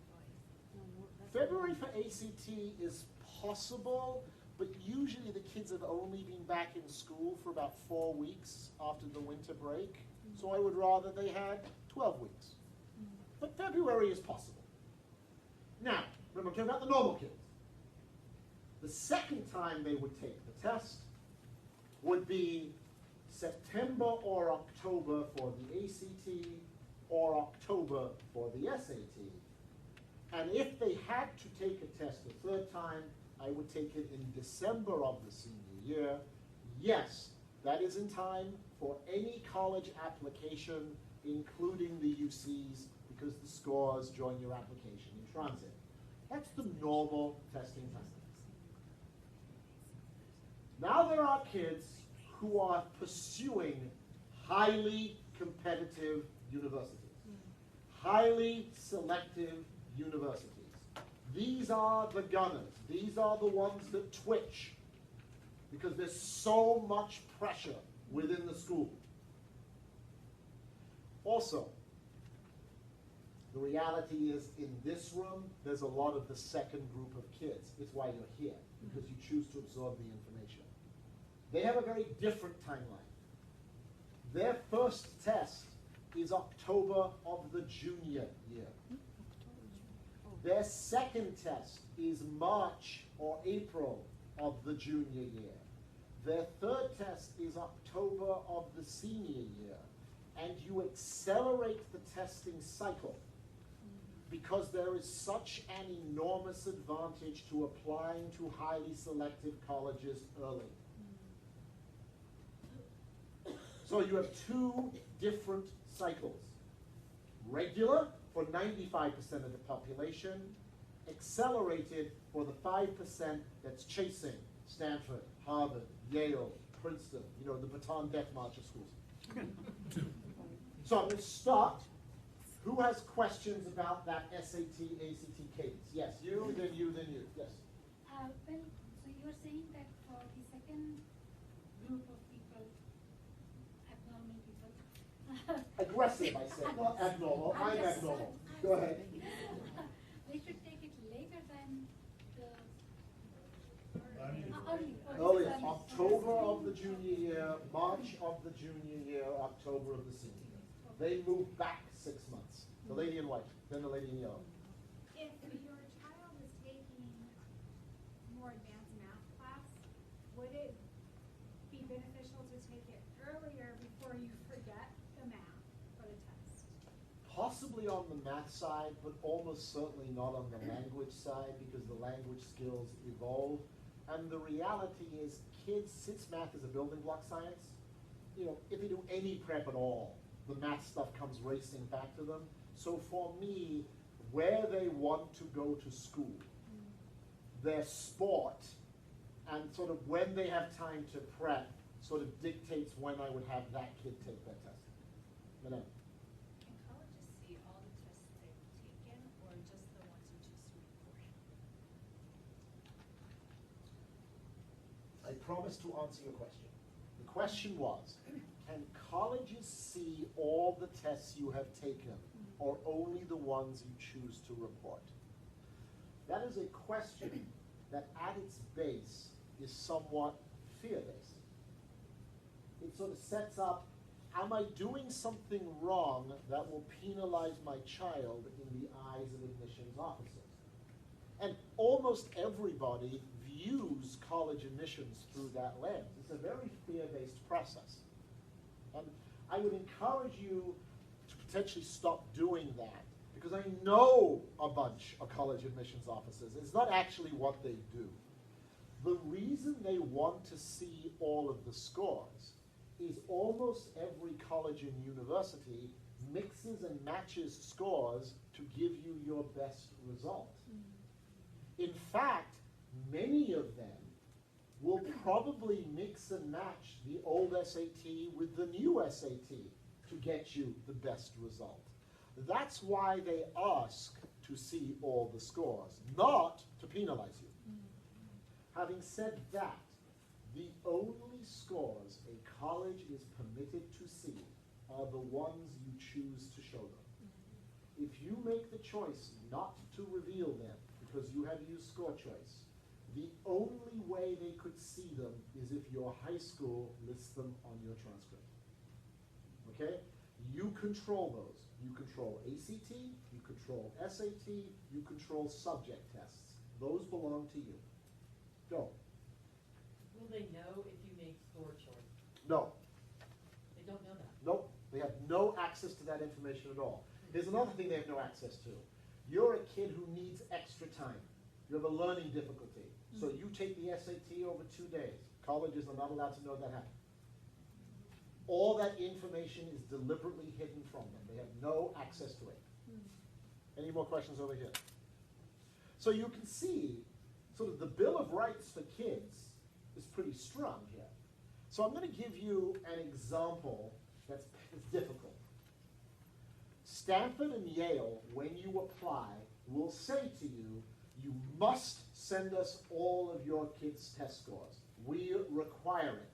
[SPEAKER 3] boys?
[SPEAKER 2] February for ACT is possible, but usually the kids have only been back in school for about 4 weeks after the winter break. So I would rather they had 12 weeks. But February is possible. Now, remember, I'm talking about the normal kids. The second time they would take the test would be September or October for the ACT or October for the SAT. And if they had to take a test a 3rd time, I would take it in December of the senior year. Yes, that is in time for any college application, including the UCs, because the scores join your application in transit. That's the normal testing time. Now there are kids who are pursuing highly competitive universities, highly selective universities. These are the gunners. These are the ones that twitch because there's so much pressure within the school. Also, the reality is in this room, there's a lot of the second group of kids. It's why you're here, because you choose to absorb the information. They have a very different timeline. Their first test is October of the junior year. Their second test is March or April of the junior year. Their third test is October of the senior year. And you accelerate the testing cycle because there is such an enormous advantage to applying to highly selective colleges early. So you have two different cycles. Regular for 95% of the population, accelerated for the 5% that's chasing Stanford, Harvard, Yale, Princeton, you know, the Baton Death March of schools. So I'm going to stop. Who has questions about that SAT, ACT cadence? Yes, you, then you, then you. Yes.
[SPEAKER 10] Well, so you're saying that for the second group of people, abnormal people,
[SPEAKER 2] Aggressive, I said, not abnormal. I'm abnormal. Go ahead.
[SPEAKER 10] they should take it later than the
[SPEAKER 6] Early.
[SPEAKER 2] Early,
[SPEAKER 10] sorry.
[SPEAKER 2] October of the junior year, March of the junior year, October of the senior year. They move back 6 months. The lady in white, then the lady in yellow.
[SPEAKER 12] If your child is taking more advanced math class, would it be beneficial to take it earlier before you forget the math for the test?
[SPEAKER 2] Possibly on the math side, but almost certainly not on the language side because the language skills evolve. And the reality is kids, since math is a building block science, you know, if they do any prep at all, the math stuff comes racing back to them. So for me, where they want to go to school, their sport, and sort of when they have time to prep, sort of dictates when I would have that kid take their test. Madam.
[SPEAKER 11] Can colleges see all the tests they've taken, or just the ones you choose to report?
[SPEAKER 2] I promise to answer your question. The question was, can colleges see all the tests you have taken, or only the ones you choose to report? That is a question that at its base is somewhat fear-based. It sort of sets up, am I doing something wrong that will penalize my child in the eyes of admissions officers? And almost everybody views college admissions through that lens. It's a very fear-based process. And I would encourage you to potentially stop doing that, because I know a bunch of college admissions officers. It's not actually what they do. The reason they want to see all of the scores is almost every college and university mixes and matches scores to give you your best result. In fact, many of them will probably mix and match the old SAT with the new SAT to get you the best result. That's why they ask to see all the scores, not to penalize you. Having said that, the only scores a college is permitted to see are the ones you choose to show them. If you make the choice not to reveal them because you have used score choice, the only way they could see them is if your high school lists them on your transcript. Okay? You control those. You control ACT, you control SAT, you control subject tests. Those belong to you. Go.
[SPEAKER 8] Will they know if you make score choice?
[SPEAKER 2] No.
[SPEAKER 8] They don't know that.
[SPEAKER 2] Nope. They have no access to that information at all. Here's another thing they have no access to. You're a kid who needs extra time. You have a learning difficulty. So you take the SAT over 2 days. Colleges are not allowed to know that happened. All that information is deliberately hidden from them. They have no access to it. Any more questions over here? So you can see sort of the Bill of Rights for kids is pretty strong here. So I'm going to give you an example that's difficult. Stanford and Yale, when you apply, will say to you, you must send us all of your kids' test scores. We require it.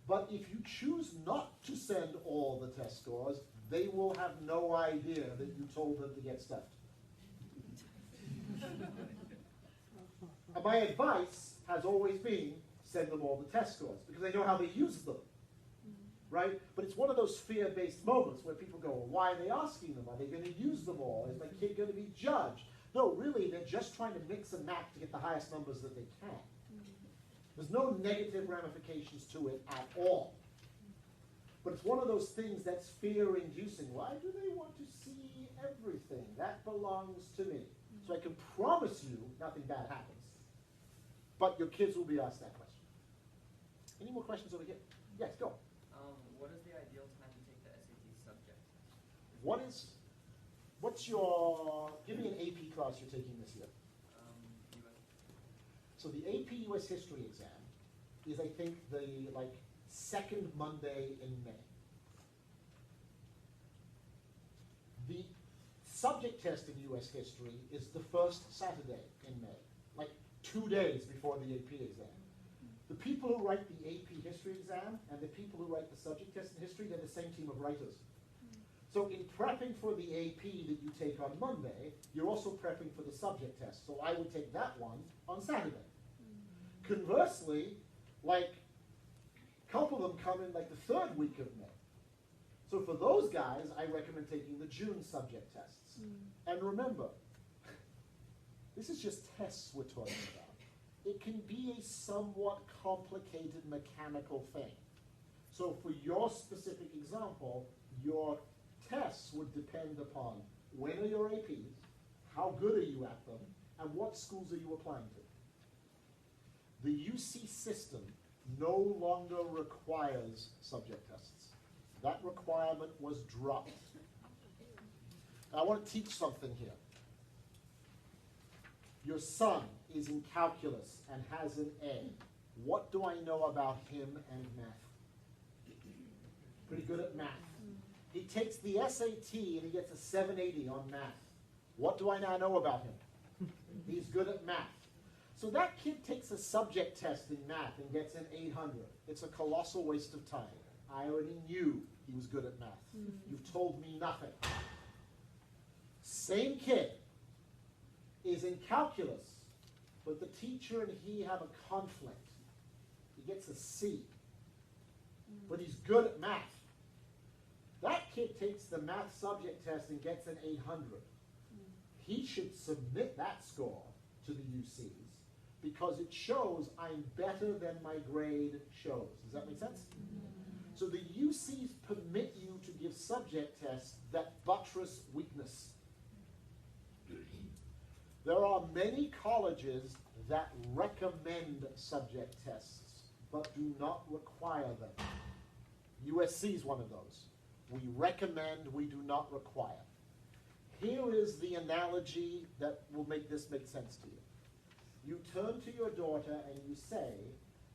[SPEAKER 2] But if you choose not to send all the test scores, they will have no idea that you told them to get stuffed. And my advice has always been, send them all the test scores, because they know how they use them. Right? But it's one of those fear-based moments where people go, well, why are they asking them? Are they going to use them all? Is my kid going to be judged? No, really, they're just trying to mix and match to get the highest numbers that they can. There's no negative ramifications to it at all. But it's one of those things that's fear-inducing. Why do they want to see everything? That belongs to me. So I can promise you nothing bad happens. But your kids will be asked that question. Any more questions over here? Yes, go.
[SPEAKER 13] What is the ideal time to take the SAT subject test?
[SPEAKER 2] Give me an AP class you're taking this year.
[SPEAKER 13] US.
[SPEAKER 2] So the AP US History exam is, I think, the second Monday in May. The subject test in US History is the first Saturday in May, 2 days before the AP exam. The people who write the AP History exam and the people who write the subject test in history, they're the same team of writers. So in prepping for the AP that you take on Monday, you're also prepping for the subject test. So I would take that one on Saturday. Conversely, a couple of them come in the third week of May. So for those guys, I recommend taking the June subject tests. And remember, this is just tests we're talking about. It can be a somewhat complicated mechanical thing. So for your specific example, your tests would depend upon when are your APs, how good are you at them, and what schools are you applying to. The UC system no longer requires subject tests. That requirement was dropped. Now, I want to teach something here. Your son is in calculus and has an A. What do I know about him and math? Pretty good at math. He takes the SAT and he gets a 780 on math. What do I now know about him? He's good at math. So that kid takes a subject test in math and gets an 800. It's a colossal waste of time. I already knew he was good at math. You've told me nothing. Same kid is in calculus, but the teacher and he have a conflict. He gets a C, but he's good at math. That kid takes the math subject test and gets an 800. He should submit that score to the UCs because it shows I'm better than my grade shows. Does that make sense? So the UCs permit you to give subject tests that buttress weakness. There are many colleges that recommend subject tests, but do not require them. USC is one of those. We recommend, we do not require. Here is the analogy that will make this make sense to you. You turn to your daughter and you say,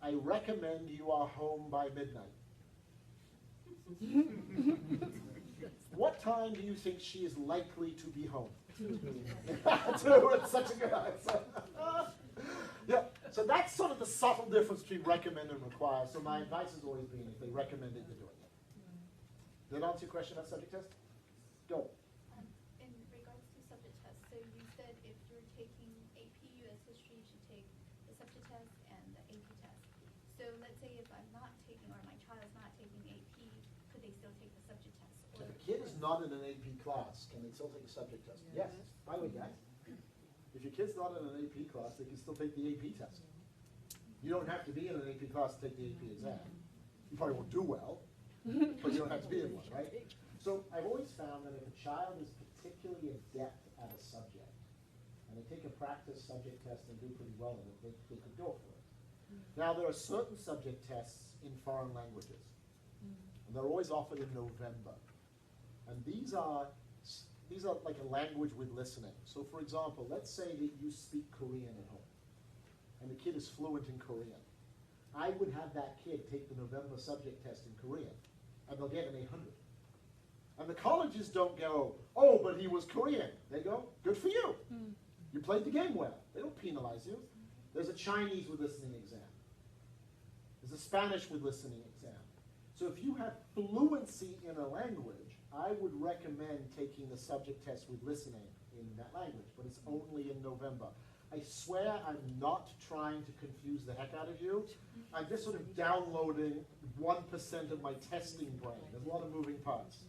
[SPEAKER 2] I recommend you are home by midnight. What time do you think she is likely to be home? It's such a good answer. Yeah, so that's sort of the subtle difference between recommend and require. So my advice has always been, if they recommend it, you're doing it. Did that answer your question about subject test? Go.
[SPEAKER 11] In regards to subject tests, so you said if you're taking AP US History, you should take the subject test and the AP test. So let's say if I'm not taking, or my child's not taking AP, could they still take the subject test? Or
[SPEAKER 2] If a kid is not in an AP class, can they still take a subject test? Yes. By the way, guys, if your kid's not in an AP class, they can still take the AP test. You don't have to be in an AP class to take the AP exam. You probably won't do well, but you don't have to be in one, right? So I've always found that if a child is particularly adept at a subject, and they take a practice subject test and do pretty well in it, they could go for it. Now, there are certain subject tests in foreign languages, and they're always offered in November. And these are like a language with listening. So for example, let's say that you speak Korean at home, and the kid is fluent in Korean. I would have that kid take the November subject test in Korean, and they'll get an 800. And the colleges don't go, oh, but he was Korean. They go, good for you. You played the game well. They don't penalize you. There's a Chinese with listening exam. There's a Spanish with listening exam. So if you have fluency in a language, I would recommend taking the subject test with listening in that language, but it's only in November. I swear I'm not trying to confuse the heck out of you. I'm just sort of downloading 1% of my testing brain. There's a lot of moving parts.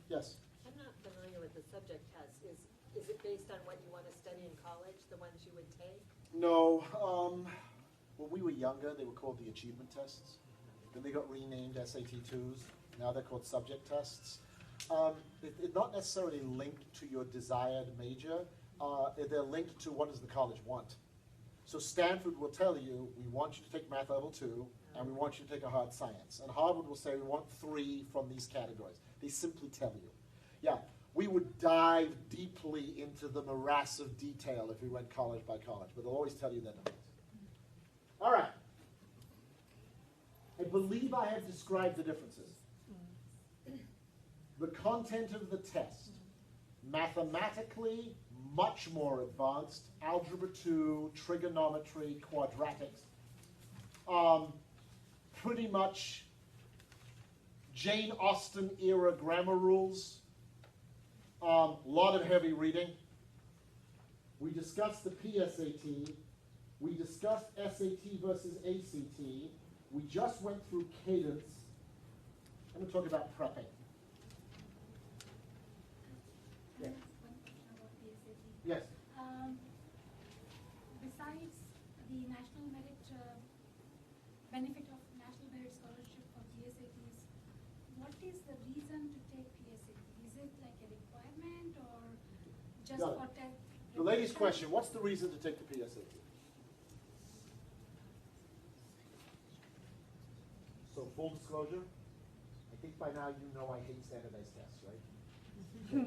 [SPEAKER 2] Yes?
[SPEAKER 14] I'm not familiar with the subject test. Is it based on what you want to study in college, the ones you would take?
[SPEAKER 2] No. When we were younger, they were called the achievement tests. then they got renamed SAT-2s. Now they're called subject tests. It's not necessarily linked to your desired major. They're linked to what does the college want. So Stanford will tell you, we want you to take math level 2, and we want you to take a hard science. And Harvard will say, we want 3 from these categories. They simply tell you. Yeah, we would dive deeply into the morass of detail if we went college by college, but they'll always tell you their numbers. All right. I believe I have described the differences. The content of the test, mathematically much more advanced, algebra 2, trigonometry, quadratics, pretty much Jane Austen era grammar rules, lot of heavy reading. We discussed the PSAT, we discussed SAT versus ACT, we just went through cadence. I'm going to talk about prepping. Yes.
[SPEAKER 10] One question about PSAT.
[SPEAKER 2] Yes.
[SPEAKER 10] Besides the national merit benefit of national merit scholarship for GSATs, what is the reason to take PSAT? Is it like a requirement or just
[SPEAKER 2] No.
[SPEAKER 10] for test?
[SPEAKER 2] The lady's question, what's the reason to take the PSAT? So full disclosure, I think by now you know I hate standardized tests, right?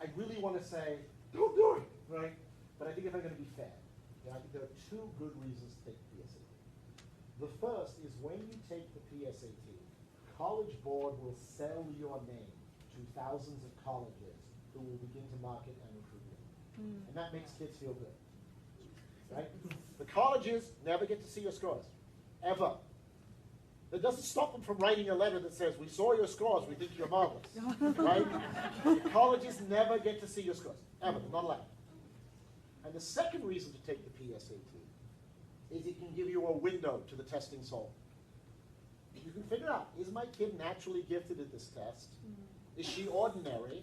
[SPEAKER 2] I really want to say, don't do it, right? But I think if I'm going to be fair, I think there are 2 good reasons to take the PSAT. The first is when you take the PSAT, College Board will sell your name to thousands of colleges who will begin to market and recruit you. And that makes kids feel good, right? The colleges never get to see your scores, ever. That doesn't stop them from writing a letter that says, we saw your scores, we think you're marvelous, right? Colleges never get to see your scores, ever, they're not allowed. And the second reason to take the PSAT is it can give you a window to the testing soul. You can figure out, is my kid naturally gifted at this test? Is she ordinary?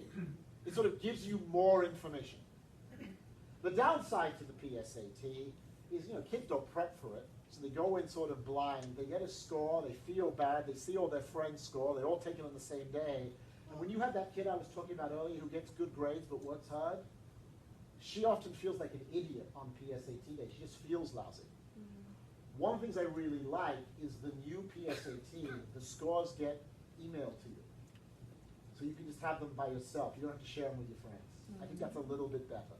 [SPEAKER 2] It sort of gives you more information. The downside to the PSAT is, kids don't prep for it. So they go in sort of blind. They get a score. They feel bad. They see all their friends score. They all take it on the same day. And when you have that kid I was talking about earlier who gets good grades but works hard, she often feels like an idiot on PSAT day. She just feels lousy. One of the things I really like is the new PSAT. The scores get emailed to you. So you can just have them by yourself. You don't have to share them with your friends. I think that's a little bit better.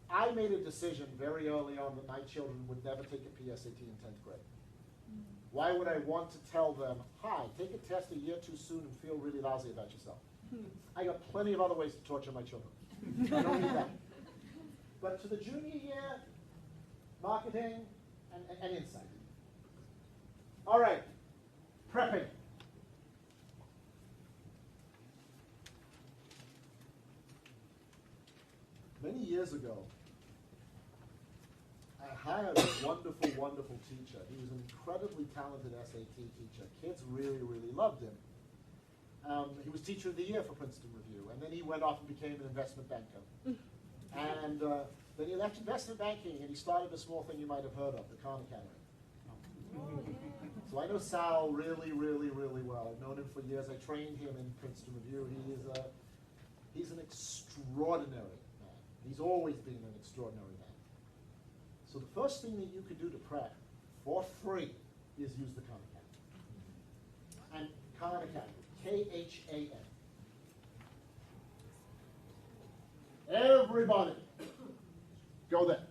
[SPEAKER 2] I made a decision very early on that my children would never take a PSAT in 10th grade. Why would I want to tell them, hi, take a test a year too soon and feel really lousy about yourself? I got plenty of other ways to torture my children. I don't need that. But to the junior year, marketing and insight. All right, prepping. Many years ago, I hired a wonderful, wonderful teacher. He was an incredibly talented SAT teacher. Kids really, really loved him. He was Teacher of the Year for Princeton Review, and then he went off and became an investment banker. And then he left investment banking, and he started a small thing you might have heard of, the Khan Academy. So I know Sal really, really, really well. I've known him for years. I trained him in Princeton Review. He's an extraordinary man. He's always been an extraordinary man. So the first thing that you could do to prep for free is use the Khan Academy. And Khan Academy, K-H-A-N. Everybody, go there.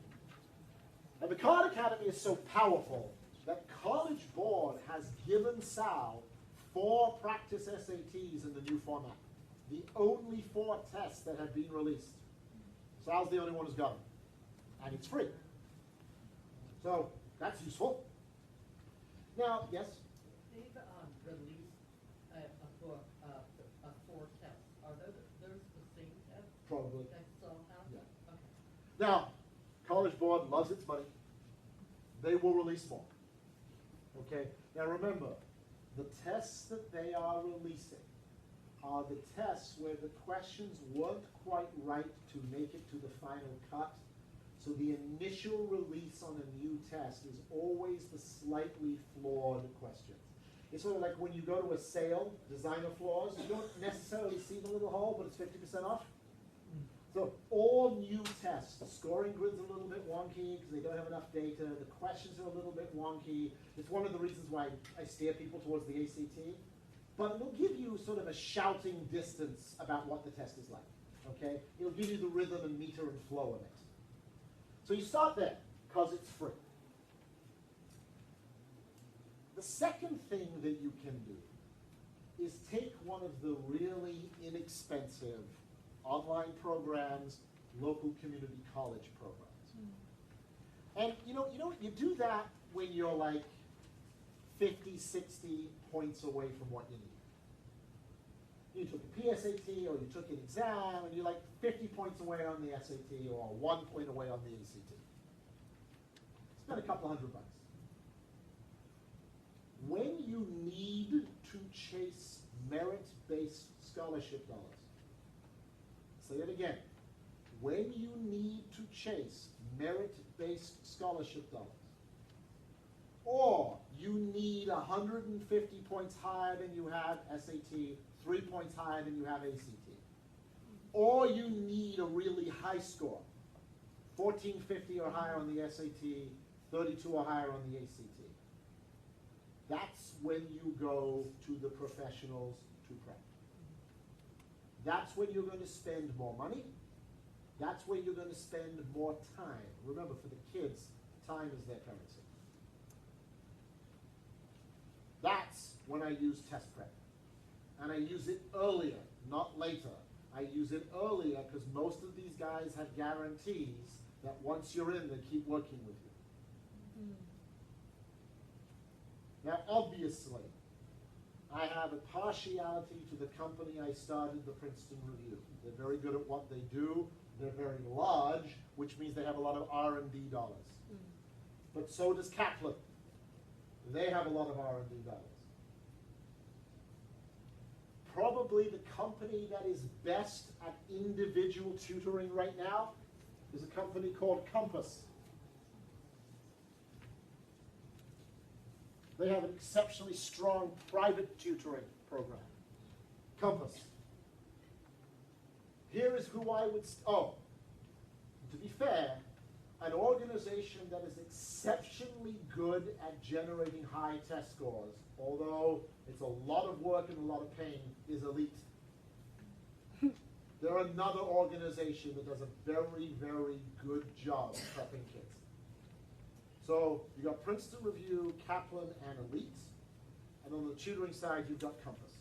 [SPEAKER 2] And the Khan Academy is so powerful that College Board has given Sal 4 practice SATs in the new format. The only 4 tests that have been released. Sal's the only one who's got them. And it's free. So that's useful. Now, yes?
[SPEAKER 8] They've released a book of 4 tests. Are those the same tests?
[SPEAKER 2] Probably.
[SPEAKER 8] That Saul has?
[SPEAKER 2] Yeah.
[SPEAKER 8] Okay.
[SPEAKER 2] Now, College Board loves its money. They will release more. Okay? Now remember, the tests that they are releasing are the tests where the questions weren't quite right to make it to the final cut. So the initial release on a new test is always the slightly flawed questions. It's sort of like when you go to a sale, designer flaws, you don't necessarily see the little hole, but it's 50% off. So all new tests, the scoring grid's a little bit wonky because they don't have enough data, the questions are a little bit wonky. It's one of the reasons why I steer people towards the ACT. But it'll give you sort of a shouting distance about what the test is like, okay? It'll give you the rhythm and meter and flow of it. So you start there, because it's free. The second thing that you can do is take one of the really inexpensive online programs, local community college programs. And you do that when you're like 50, 60 points away from what you need. You took a PSAT or you took an exam and you're like 50 points away on the SAT or 1 point away on the ACT. Spend a couple $100. When you need to chase merit-based scholarship dollars, say it again. When you need to chase merit-based scholarship dollars, or you need 150 points higher than you have SAT, 3 points higher than you have ACT, or you need a really high score, 1450 or higher on the SAT, 32 or higher on the ACT. That's when you go to the professionals to prep. That's when you're going to spend more money. That's when you're going to spend more time. Remember, for the kids, time is their currency. That's when I use test prep. And I use it earlier, not later. I use it earlier because most of these guys have guarantees that once you're in, they keep working with you. Now, obviously, I have a partiality to the company I started, the Princeton Review. They're very good at what they do. They're very large, which means they have a lot of R&D dollars. But so does Kaplan. They have a lot of R&D dollars. Probably the company that is best at individual tutoring right now is a company called Compass. They have an exceptionally strong private tutoring program. Compass. Here is who I would, to be fair, an organization that is exceptionally good at generating high test scores, although it's a lot of work and a lot of pain, is Elite. They're another organization that does a very, very good job prepping kids. So you've got Princeton Review, Kaplan, and Elite. And on the tutoring side, you've got Compass.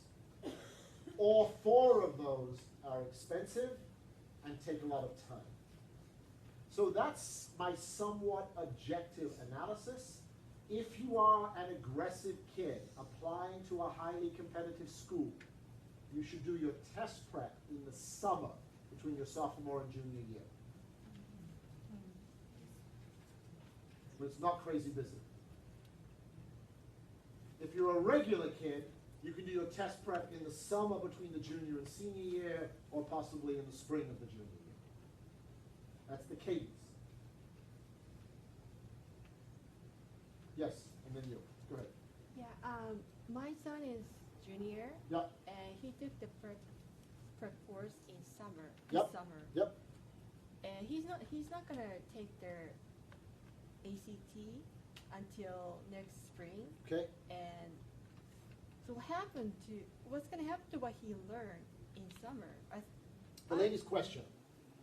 [SPEAKER 2] All four of those are expensive and take a lot of time. So that's my somewhat objective analysis. If you are an aggressive kid applying to a highly competitive school, you should do your test prep in the summer between your sophomore and junior year. But it's not crazy busy. If you're a regular kid, you can do your test prep in the summer between the junior and senior year, or possibly in the spring of the junior year. That's the cadence. Yes, and then you. Go ahead.
[SPEAKER 5] Yeah, my son is junior.
[SPEAKER 2] Yep.
[SPEAKER 5] And he took the prep course in summer.
[SPEAKER 2] Yep.
[SPEAKER 5] This summer.
[SPEAKER 2] Yep.
[SPEAKER 5] And he's not gonna take their ACT until next spring.
[SPEAKER 2] Okay.
[SPEAKER 5] And so what's gonna happen to what he learned in summer?
[SPEAKER 2] The lady's question.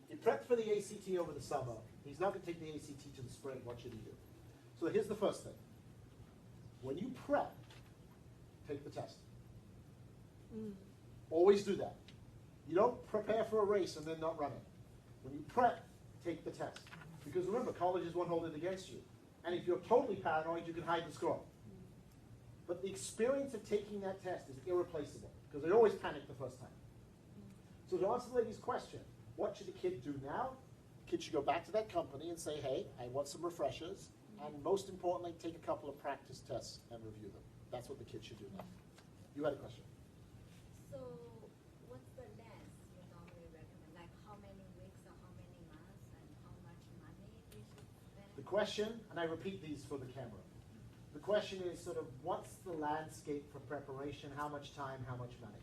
[SPEAKER 2] He prepped for the ACT over the summer. He's not going to take the ACT to the spring. What should he do? So here's the first thing. When you prep, take the test. Always do that. You don't prepare for a race and then not run it. When you prep, take the test. Because remember, colleges won't hold it against you. And if you're totally paranoid, you can hide the score. But the experience of taking that test is irreplaceable, because they always panic the first time. So to answer the lady's question, what should the kid do now? The kid should go back to that company and say, hey, I want some refreshers, and most importantly, take a couple of practice tests and review them. That's what the kid should do now. You had a question.
[SPEAKER 3] So what's the length you normally recommend? Like how many weeks or how many months and how much money?
[SPEAKER 2] question, and I repeat these for the camera. The question is sort of, what's the landscape for preparation? How much time, how much money?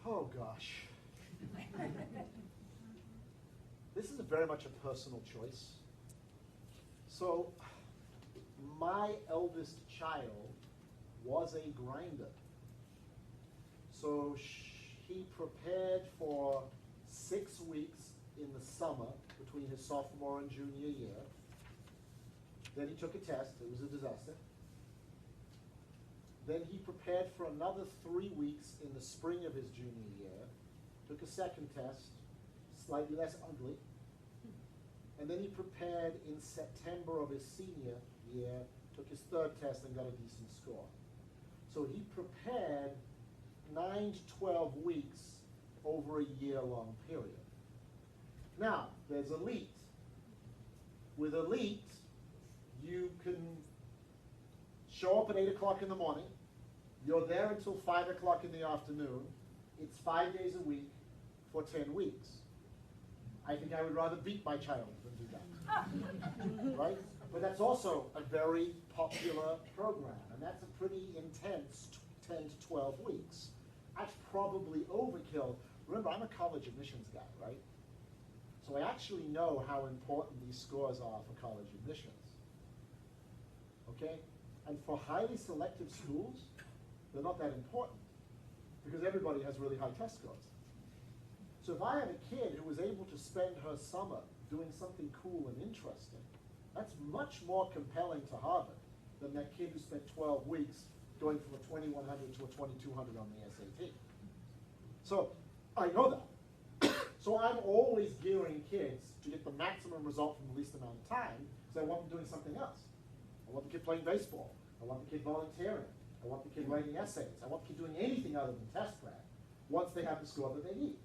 [SPEAKER 2] Oh gosh. This is very much a personal choice. So, my eldest child was a grinder. So he prepared for 6 weeks in the summer between his sophomore and junior year. Then he took a test. It was a disaster. Then he prepared for another 3 weeks in the spring of his junior year, took a second test, slightly less ugly, and then he prepared in September of his senior year, took his third test and got a decent score. So he prepared 9 to 12 weeks over a year-long period. Now, there's elite. With elite, you can show up at 8 o'clock in the morning. You're there until 5 o'clock in the afternoon. It's 5 days a week for 10 weeks. I think I would rather beat my child than do that. Right? But that's also a very popular program, and that's a pretty intense 10 to 12 weeks. That's probably overkill. Remember, I'm a college admissions guy, right? So I actually know how important these scores are for college admissions. Okay? And for highly selective schools, they're not that important because everybody has really high test scores. So if I had a kid who was able to spend her summer doing something cool and interesting, that's much more compelling to Harvard than that kid who spent 12 weeks going from a 2100 to a 2200 on the SAT. So I know that. So I'm always gearing kids to get the maximum result from the least amount of time because I want them doing something else. I want the kid playing baseball. I want the kid volunteering. I want the kid writing essays. I want the kid doing anything other than test prep once they have the score that they need.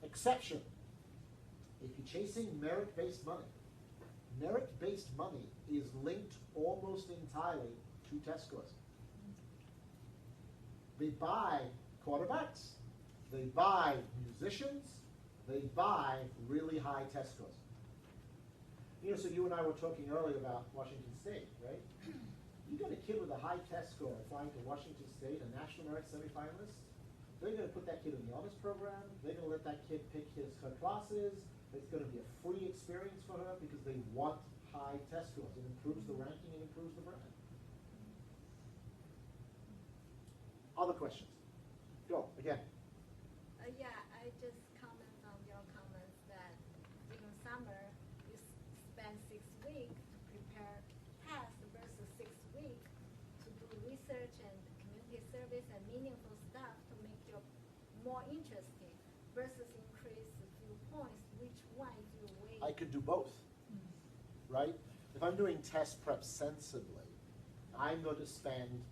[SPEAKER 2] Exception. If you're chasing merit-based money is linked almost entirely to test scores. They buy quarterbacks, they buy musicians, they buy really high test scores. You know, so you and I were talking earlier about Washington State, right? You get a kid with a high test score applying to Washington State, a national merit semifinalist, they're going to put that kid in the honors program, they're going to let that kid pick her classes, it's going to be a free experience for her because they want high test scores. It improves the ranking, it improves the brand. Other questions? Go, again.
[SPEAKER 3] Yeah, I just comment on your comments that during summer you spend 6 weeks to prepare tests versus 6 weeks to do research and community service and meaningful stuff to make you more interesting versus increase a few points. Which one do you weigh?
[SPEAKER 2] I could do both, right? If I'm doing test prep sensibly, I'm going to spend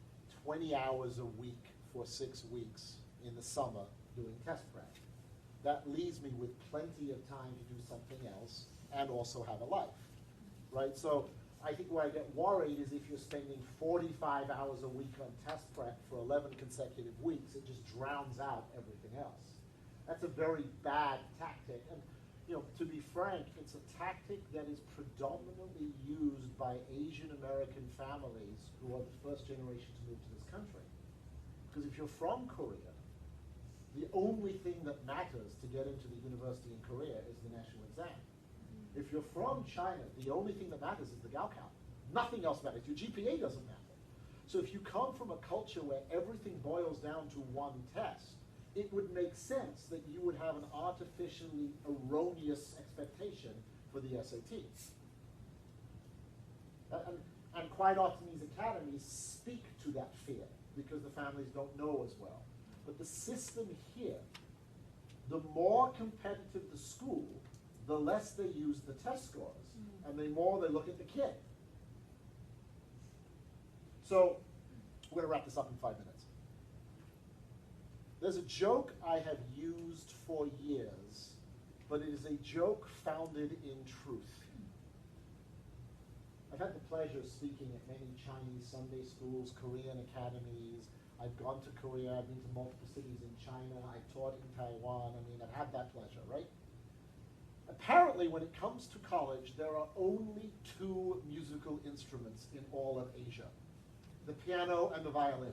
[SPEAKER 2] 20 hours a week for 6 weeks in the summer doing test prep. That leaves me with plenty of time to do something else and also have a life, right? So I think where I get worried is if you're spending 45 hours a week on test prep for 11 consecutive weeks, it just drowns out everything else. That's a very bad tactic. And you know, to be frank, it's a tactic that is predominantly used by Asian American families who are the first generation to move to this country. Because if you're from Korea, the only thing that matters to get into the university in Korea is the national exam. If you're from China, the only thing that matters is the Gaokao. Nothing else matters. Your GPA doesn't matter. So if you come from a culture where everything boils down to one test, it would make sense that you would have an artificially erroneous expectation for the SAT. And quite often these academies speak to that fear because the families don't know as well. But the system here, the more competitive the school, the less they use the test scores, and the more they look at the kid. So we're going to wrap this up in 5 minutes. There's a joke I have used for years, but it is a joke founded in truth. I've had the pleasure of speaking at many Chinese Sunday schools, Korean academies. I've gone to Korea, I've been to multiple cities in China, I've taught in Taiwan. I mean, I've had that pleasure, right? Apparently, when it comes to college, there are only 2 musical instruments in all of Asia. The piano and the violin.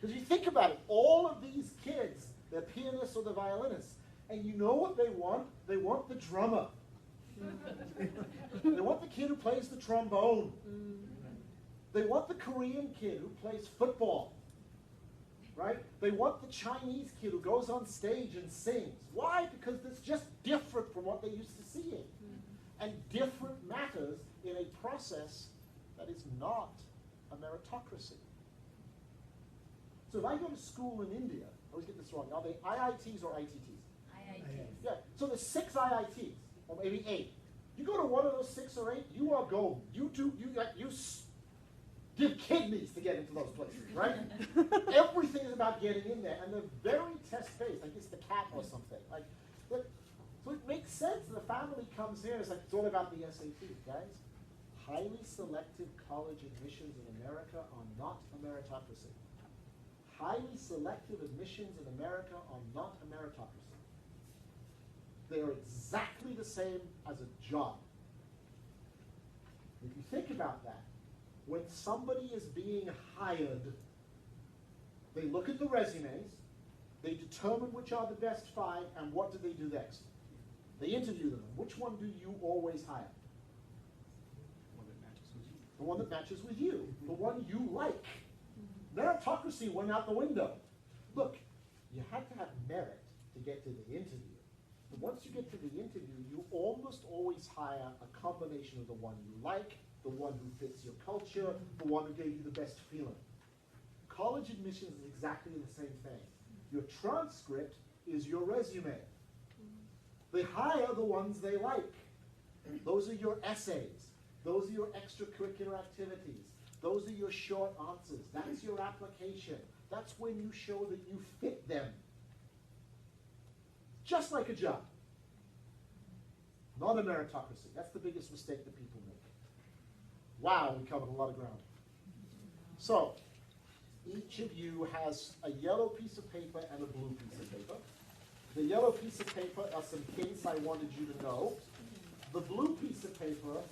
[SPEAKER 2] Because you think about it, all of these kids, they're pianists or the violinists. And you know what they want? They want the drummer. They want the kid who plays the trombone. They want the Korean kid who plays football. Right? They want the Chinese kid who goes on stage and sings. Why? Because it's just different from what they used to seeing. And different matters in a process that is not a meritocracy. So if I go to school in India, I always get this wrong, are they IITs or ITTs?
[SPEAKER 3] IIT.
[SPEAKER 2] Yeah, so there's 6 IITs, or maybe 8. You go to one of those 6 or 8, you are gold. You give kidneys to get into those places, right? Everything is about getting in there, and they're very test-based, like it's the CAT or something. Like, so it makes sense. The family comes here, it's like, it's all about the SAT, guys. Highly selective college admissions in America are not a meritocracy. Highly selective admissions in America are not a meritocracy. They are exactly the same as a job. If you think about that, when somebody is being hired, they look at the resumes, they determine which are the best 5, and what do they do next? They interview them. Which one do you always hire? The one that matches with you. The one you like. Meritocracy went out the window. Look, you had to have merit to get to the interview. But once you get to the interview, you almost always hire a combination of the one you like, the one who fits your culture, the one who gave you the best feeling. College admissions is exactly the same thing. Your transcript is your resume. They hire the ones they like. Those are your essays. Those are your extracurricular activities. Those are your short answers. That's your application. That's when you show that you fit them. Just like a job. Not a meritocracy. That's the biggest mistake that people make. Wow, we covered a lot of ground. So, each of you has a yellow piece of paper and a blue piece of paper. The yellow piece of paper are some hints I wanted you to know. The blue piece of paper,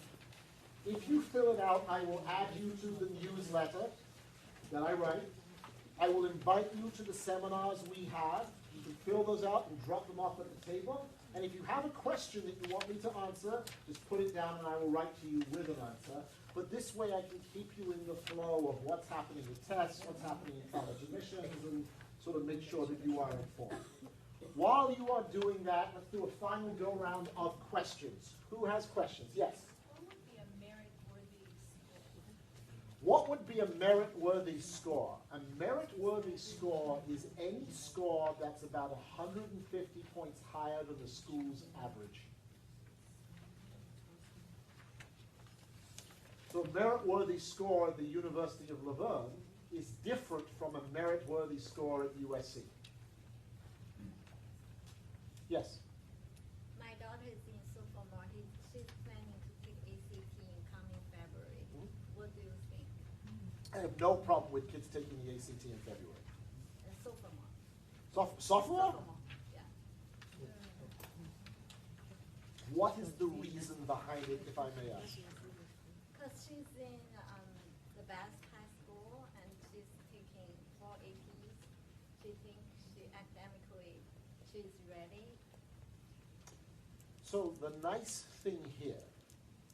[SPEAKER 2] if you fill it out, I will add you to the newsletter that I write. I will invite you to the seminars we have. You can fill those out and drop them off at the table. And if you have a question that you want me to answer, just put it down and I will write to you with an answer. But this way I can keep you in the flow of what's happening with tests, what's happening in college admissions, and sort of make sure that you are informed. While you are doing that, let's do a final go-round of questions. Who has questions? Yes? What would be a merit-worthy score? A merit-worthy score is any score that's about 150 points higher than the school's average. So a merit-worthy score at the University of Laverne is different from a merit-worthy score at USC. Yes?
[SPEAKER 3] My daughter is in sophomore. She's planning to take ACT in coming February. What do you think?
[SPEAKER 2] I have no problem with kids taking the ACT in February.
[SPEAKER 3] Sophomore.
[SPEAKER 2] Sophomore?
[SPEAKER 3] Yeah.
[SPEAKER 2] What is the reason behind it, if I may ask?
[SPEAKER 3] Because she's in the best high school and she's taking 4 APs. She thinks academically she's ready.
[SPEAKER 2] So the nice thing here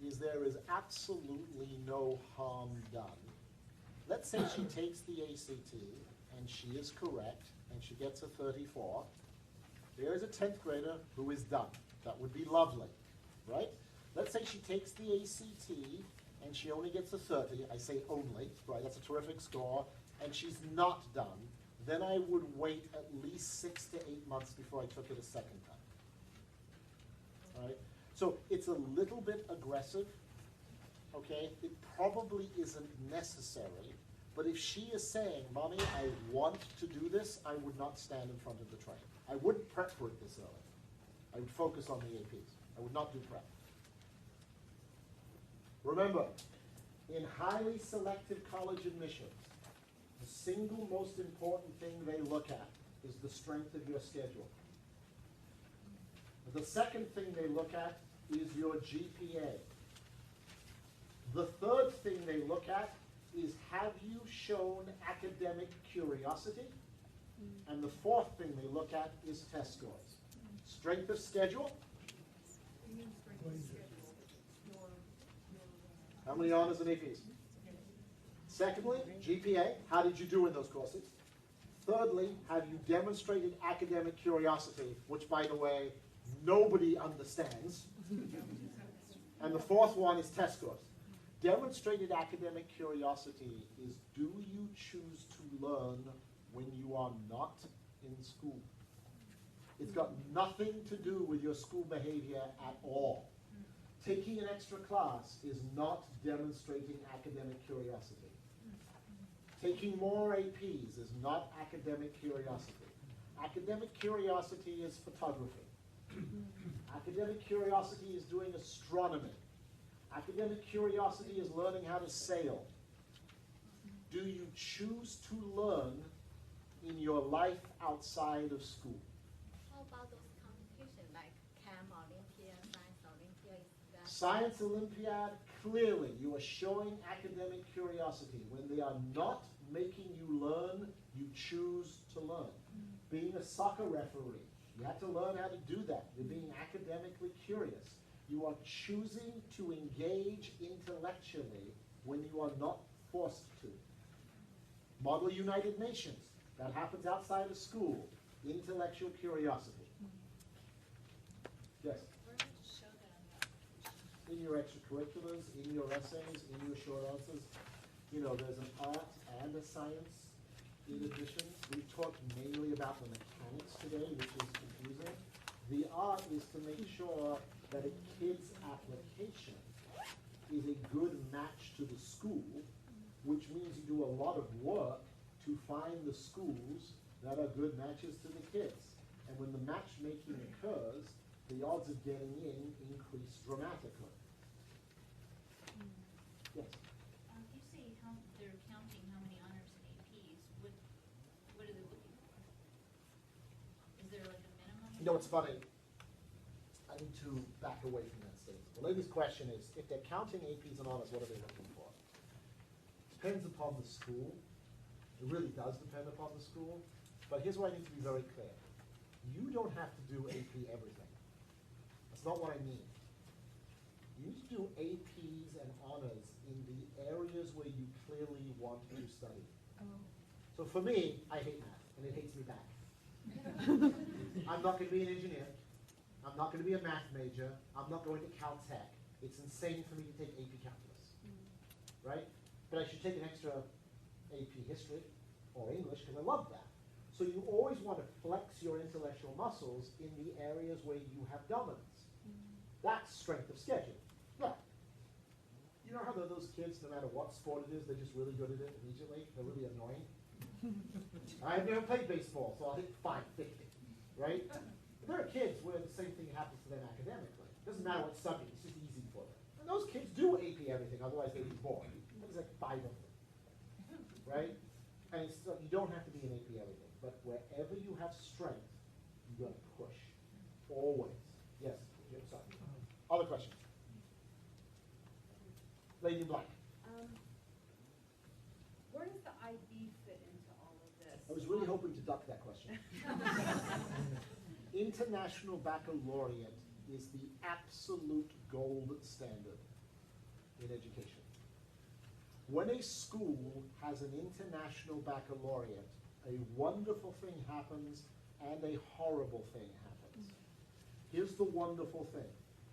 [SPEAKER 2] is there is absolutely no harm done. Let's say she takes the ACT and she is correct and she gets a 34. There is a 10th grader who is done. That would be lovely, right? Let's say she takes the ACT and she only gets a 30. I say only, right? That's a terrific score. And she's not done. Then I would wait at least 6 to 8 months before I took it a second time. All right? So it's a little bit aggressive, okay? It probably isn't necessary. But if she is saying, Mommy, I want to do this, I would not stand in front of the train. I wouldn't prep for it this early. I would focus on the APs. I would not do prep. Remember, in highly selective college admissions, the single most important thing they look at is the strength of your schedule. The second thing they look at is your GPA. The third thing they look at is, have you shown academic curiosity? And the fourth thing they look at is test scores. Strength of schedule. How many honors and APs? Secondly, GPA. How did you do in those courses? Thirdly, have you demonstrated academic curiosity, which, by the way, nobody understands. And the fourth one is test scores. Demonstrated academic curiosity is, do you choose to learn when you are not in school? It's got nothing to do with your school behavior at all. Taking an extra class is not demonstrating academic curiosity. Taking more APs is not academic curiosity. Academic curiosity is photography. Academic curiosity is doing astronomy. Academic curiosity is learning how to sail. Do you choose to learn in your life outside of school?
[SPEAKER 3] How about those competitions like Chem Olympia, Science Olympia?
[SPEAKER 2] Science Olympiad, clearly you are showing academic curiosity. When they are not making you learn, you choose to learn. Being a soccer referee, you have to learn how to do that. You're being academically curious. You are choosing to engage intellectually when you are not forced to. Model United Nations, that happens outside of school. Intellectual curiosity. Yes?
[SPEAKER 9] Where would you show that on the application?
[SPEAKER 2] In your extracurriculars, in your essays, in your short answers. You know, there's an art and a science in addition. We've talked mainly about the mechanics today, which is confusing. The art is to make sure that a kid's application is a good match to the school, which means you do a lot of work to find the schools that are good matches to the kids. And when the matchmaking occurs, the odds of getting in increase dramatically. Yes?
[SPEAKER 9] You say how they're counting how many honors and APs. What are they looking for? Is there like a minimum?
[SPEAKER 2] You know, it's funny. I need to back away from that statement. The lady's question is, if they're counting APs and honors, what are they looking for? Depends upon the school. It really does depend upon the school. But here's what I need to be very clear. You don't have to do AP everything. That's not what I mean. You need to do APs and honors in the areas where you clearly want to study. So for me, I hate math, and it hates me back. I'm not going to be an engineer. I'm not going to be a math major. I'm not going to Caltech. It's insane for me to take AP calculus, right? But I should take an extra AP history or English because I love that. So you always want to flex your intellectual muscles in the areas where you have dominance. That's strength of schedule. Yeah. You know how those kids, no matter what sport it is, they're just really good at it immediately? They're really annoying. I've never played baseball, so I'll hit 550, right? But there are kids where the same thing happens to them academically. It doesn't matter what subject, it's just easy for them. And those kids do AP everything, otherwise they'd be bored. There's like 5 of them, right? And it's, you don't have to be an AP everything, but wherever you have strength, you got to push, always. Yes, Jim, sorry. Other questions? Lady in black.
[SPEAKER 8] Where does the IB fit into all of this?
[SPEAKER 2] I was really hoping to duck that question. International Baccalaureate is the absolute gold standard in education. When a school has an international baccalaureate, a wonderful thing happens and a horrible thing happens. Here's the wonderful thing.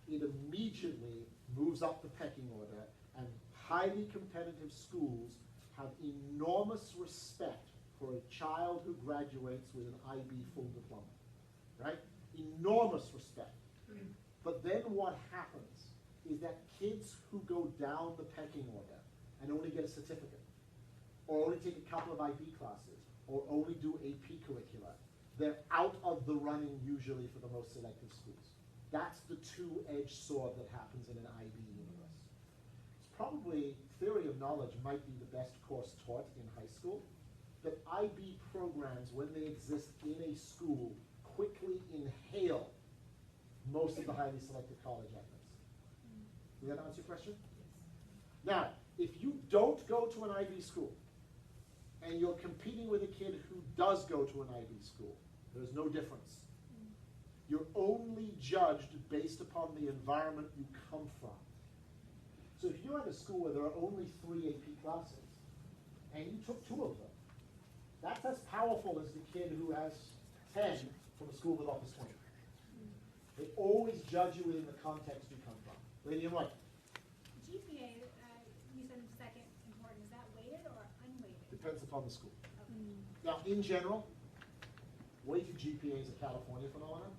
[SPEAKER 2] It immediately moves up the pecking order, and highly competitive schools have enormous respect for a child who graduates with an IB full diploma, right? Enormous respect. But then what happens is that kids who go down the pecking order and only get a certificate, or only take a couple of IB classes, or only do AP curricula, they're out of the running usually for the most selective schools. That's the two-edged sword that happens in an IB universe. It's probably, theory of knowledge might be the best course taught in high school, but IB programs, when they exist in a school, quickly inhale most of the highly selected college efforts. Did that answer your question? Now, if you don't go to an IB school, and you're competing with a kid who does go to an IB school, there's no difference. You're only judged based upon the environment you come from. So if you're at a school where there are only 3 AP classes, and you took 2 of them, that's as powerful as the kid who has 10 from a school with offers 20. They always judge you within the context you come from. Lady in white.
[SPEAKER 12] GPA, you said second important. Is that weighted or unweighted?
[SPEAKER 2] Depends upon the school.
[SPEAKER 12] Okay.
[SPEAKER 2] Now, in general, weighted GPA is a California phenomenon.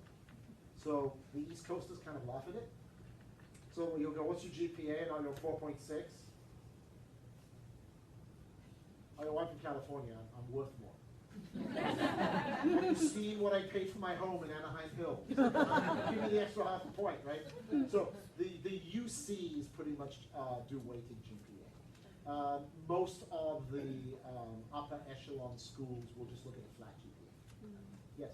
[SPEAKER 2] So the East Coasters kind of laugh at it. So you'll go, what's your GPA? And I'll go 4.6. I'll go, I'm from California. I'm worth more. Have you seen what I paid for my home in Anaheim Hills? Give me the extra half a point, right? So the UCs pretty much do weighted GPA. Most of the upper echelon schools will just look at a flat GPA. Yes?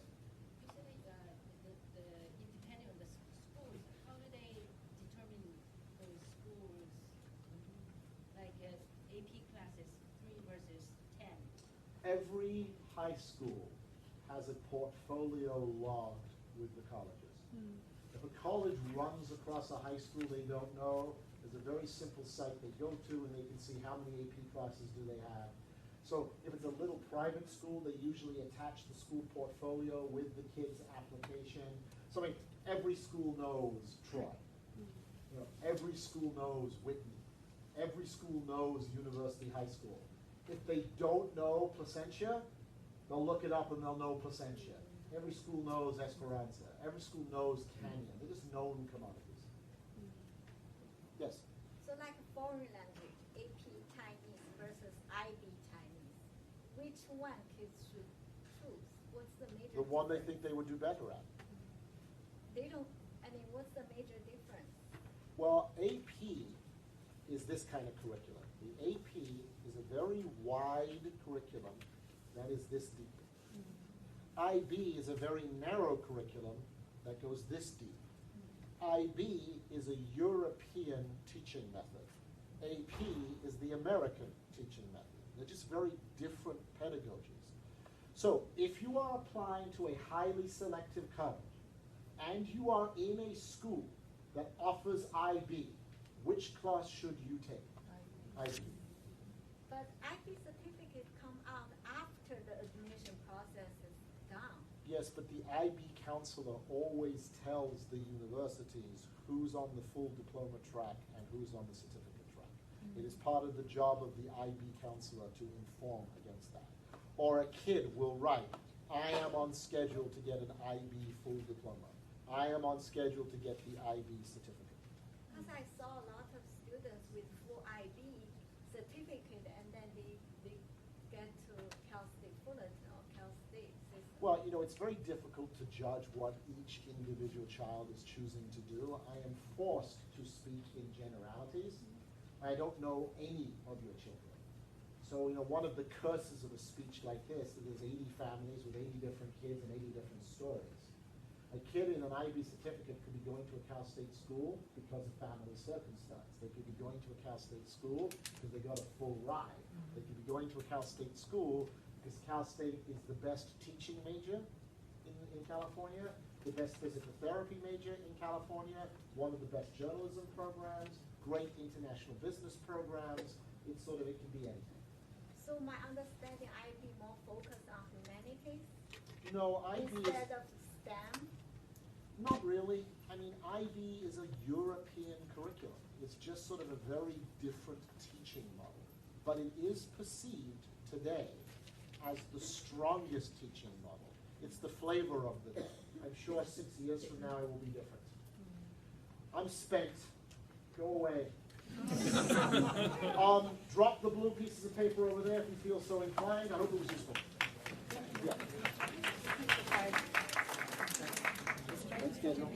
[SPEAKER 9] Usually, depending on the schools, how do they determine those schools, like AP classes, 3 versus 10?
[SPEAKER 2] Every high school has a portfolio logged with the colleges. If a college runs across a high school they don't know, there's a very simple site they go to and they can see how many AP classes do they have. So if it's a little private school, they usually attach the school portfolio with the kid's application. So I mean, every school knows Troy. You know, every school knows Whitney. Every school knows University High School. If they don't know Placentia, they'll look it up and they'll know Placentia. Every school knows Esperanza. Every school knows Canyon. They're just known commodities. Yes?
[SPEAKER 3] So like foreign language, AP Chinese versus IB Chinese, which one kids should choose? What's the major
[SPEAKER 2] The one they
[SPEAKER 3] difference?
[SPEAKER 2] think they would do better at.
[SPEAKER 3] They don't, I mean, what's the major difference?
[SPEAKER 2] Well, AP is this kind of curriculum. The AP is a very wide curriculum that is this deep. IB is a very narrow curriculum that goes this deep. IB is a European teaching method. AP is the American teaching method. They're just very different pedagogies. So if you are applying to a highly selective college and you are in a school that offers IB, which class should you take? IB.
[SPEAKER 3] But IB certificate come out after the admission process is done.
[SPEAKER 2] Yes, but the IB counselor always tells the universities who's on the full diploma track and who's on the certificate track. It is part of the job of the IB counselor to inform against that. Or a kid will write, I am on schedule to get an IB full diploma. I am on schedule to get the IB certificate.
[SPEAKER 3] Because I saw a lot of students with full IB certificate and then they get to Cal State Fullerton or Cal State system.
[SPEAKER 2] Well, you know, it's very difficult to judge what each individual child is choosing to do. I am forced to speak in generalities. I don't know any of your children. So, you know, one of the curses of a speech like this is there's 80 families with 80 different kids and 80 different stories. A kid in an IB certificate could be going to a Cal State school because of family circumstance. They could be going to a Cal State school because they got a full ride. They could be going to a Cal State school because Cal State is the best teaching major in California, the best physical therapy major in California, one of the best journalism programs, great international business programs. It can be anything.
[SPEAKER 3] So my understanding, IB more focused on humanities
[SPEAKER 2] No, IB
[SPEAKER 3] instead
[SPEAKER 2] is
[SPEAKER 3] of STEM.
[SPEAKER 2] not really. I mean, IB is a European curriculum. It's just sort of a very different teaching model. But it is perceived today as the strongest teaching model. It's the flavor of the day. I'm sure 6 years from now it will be different. I'm spent. Go away. Drop the blue pieces of paper over there if you feel so inclined. I hope it was useful. Yeah. Let's schedule.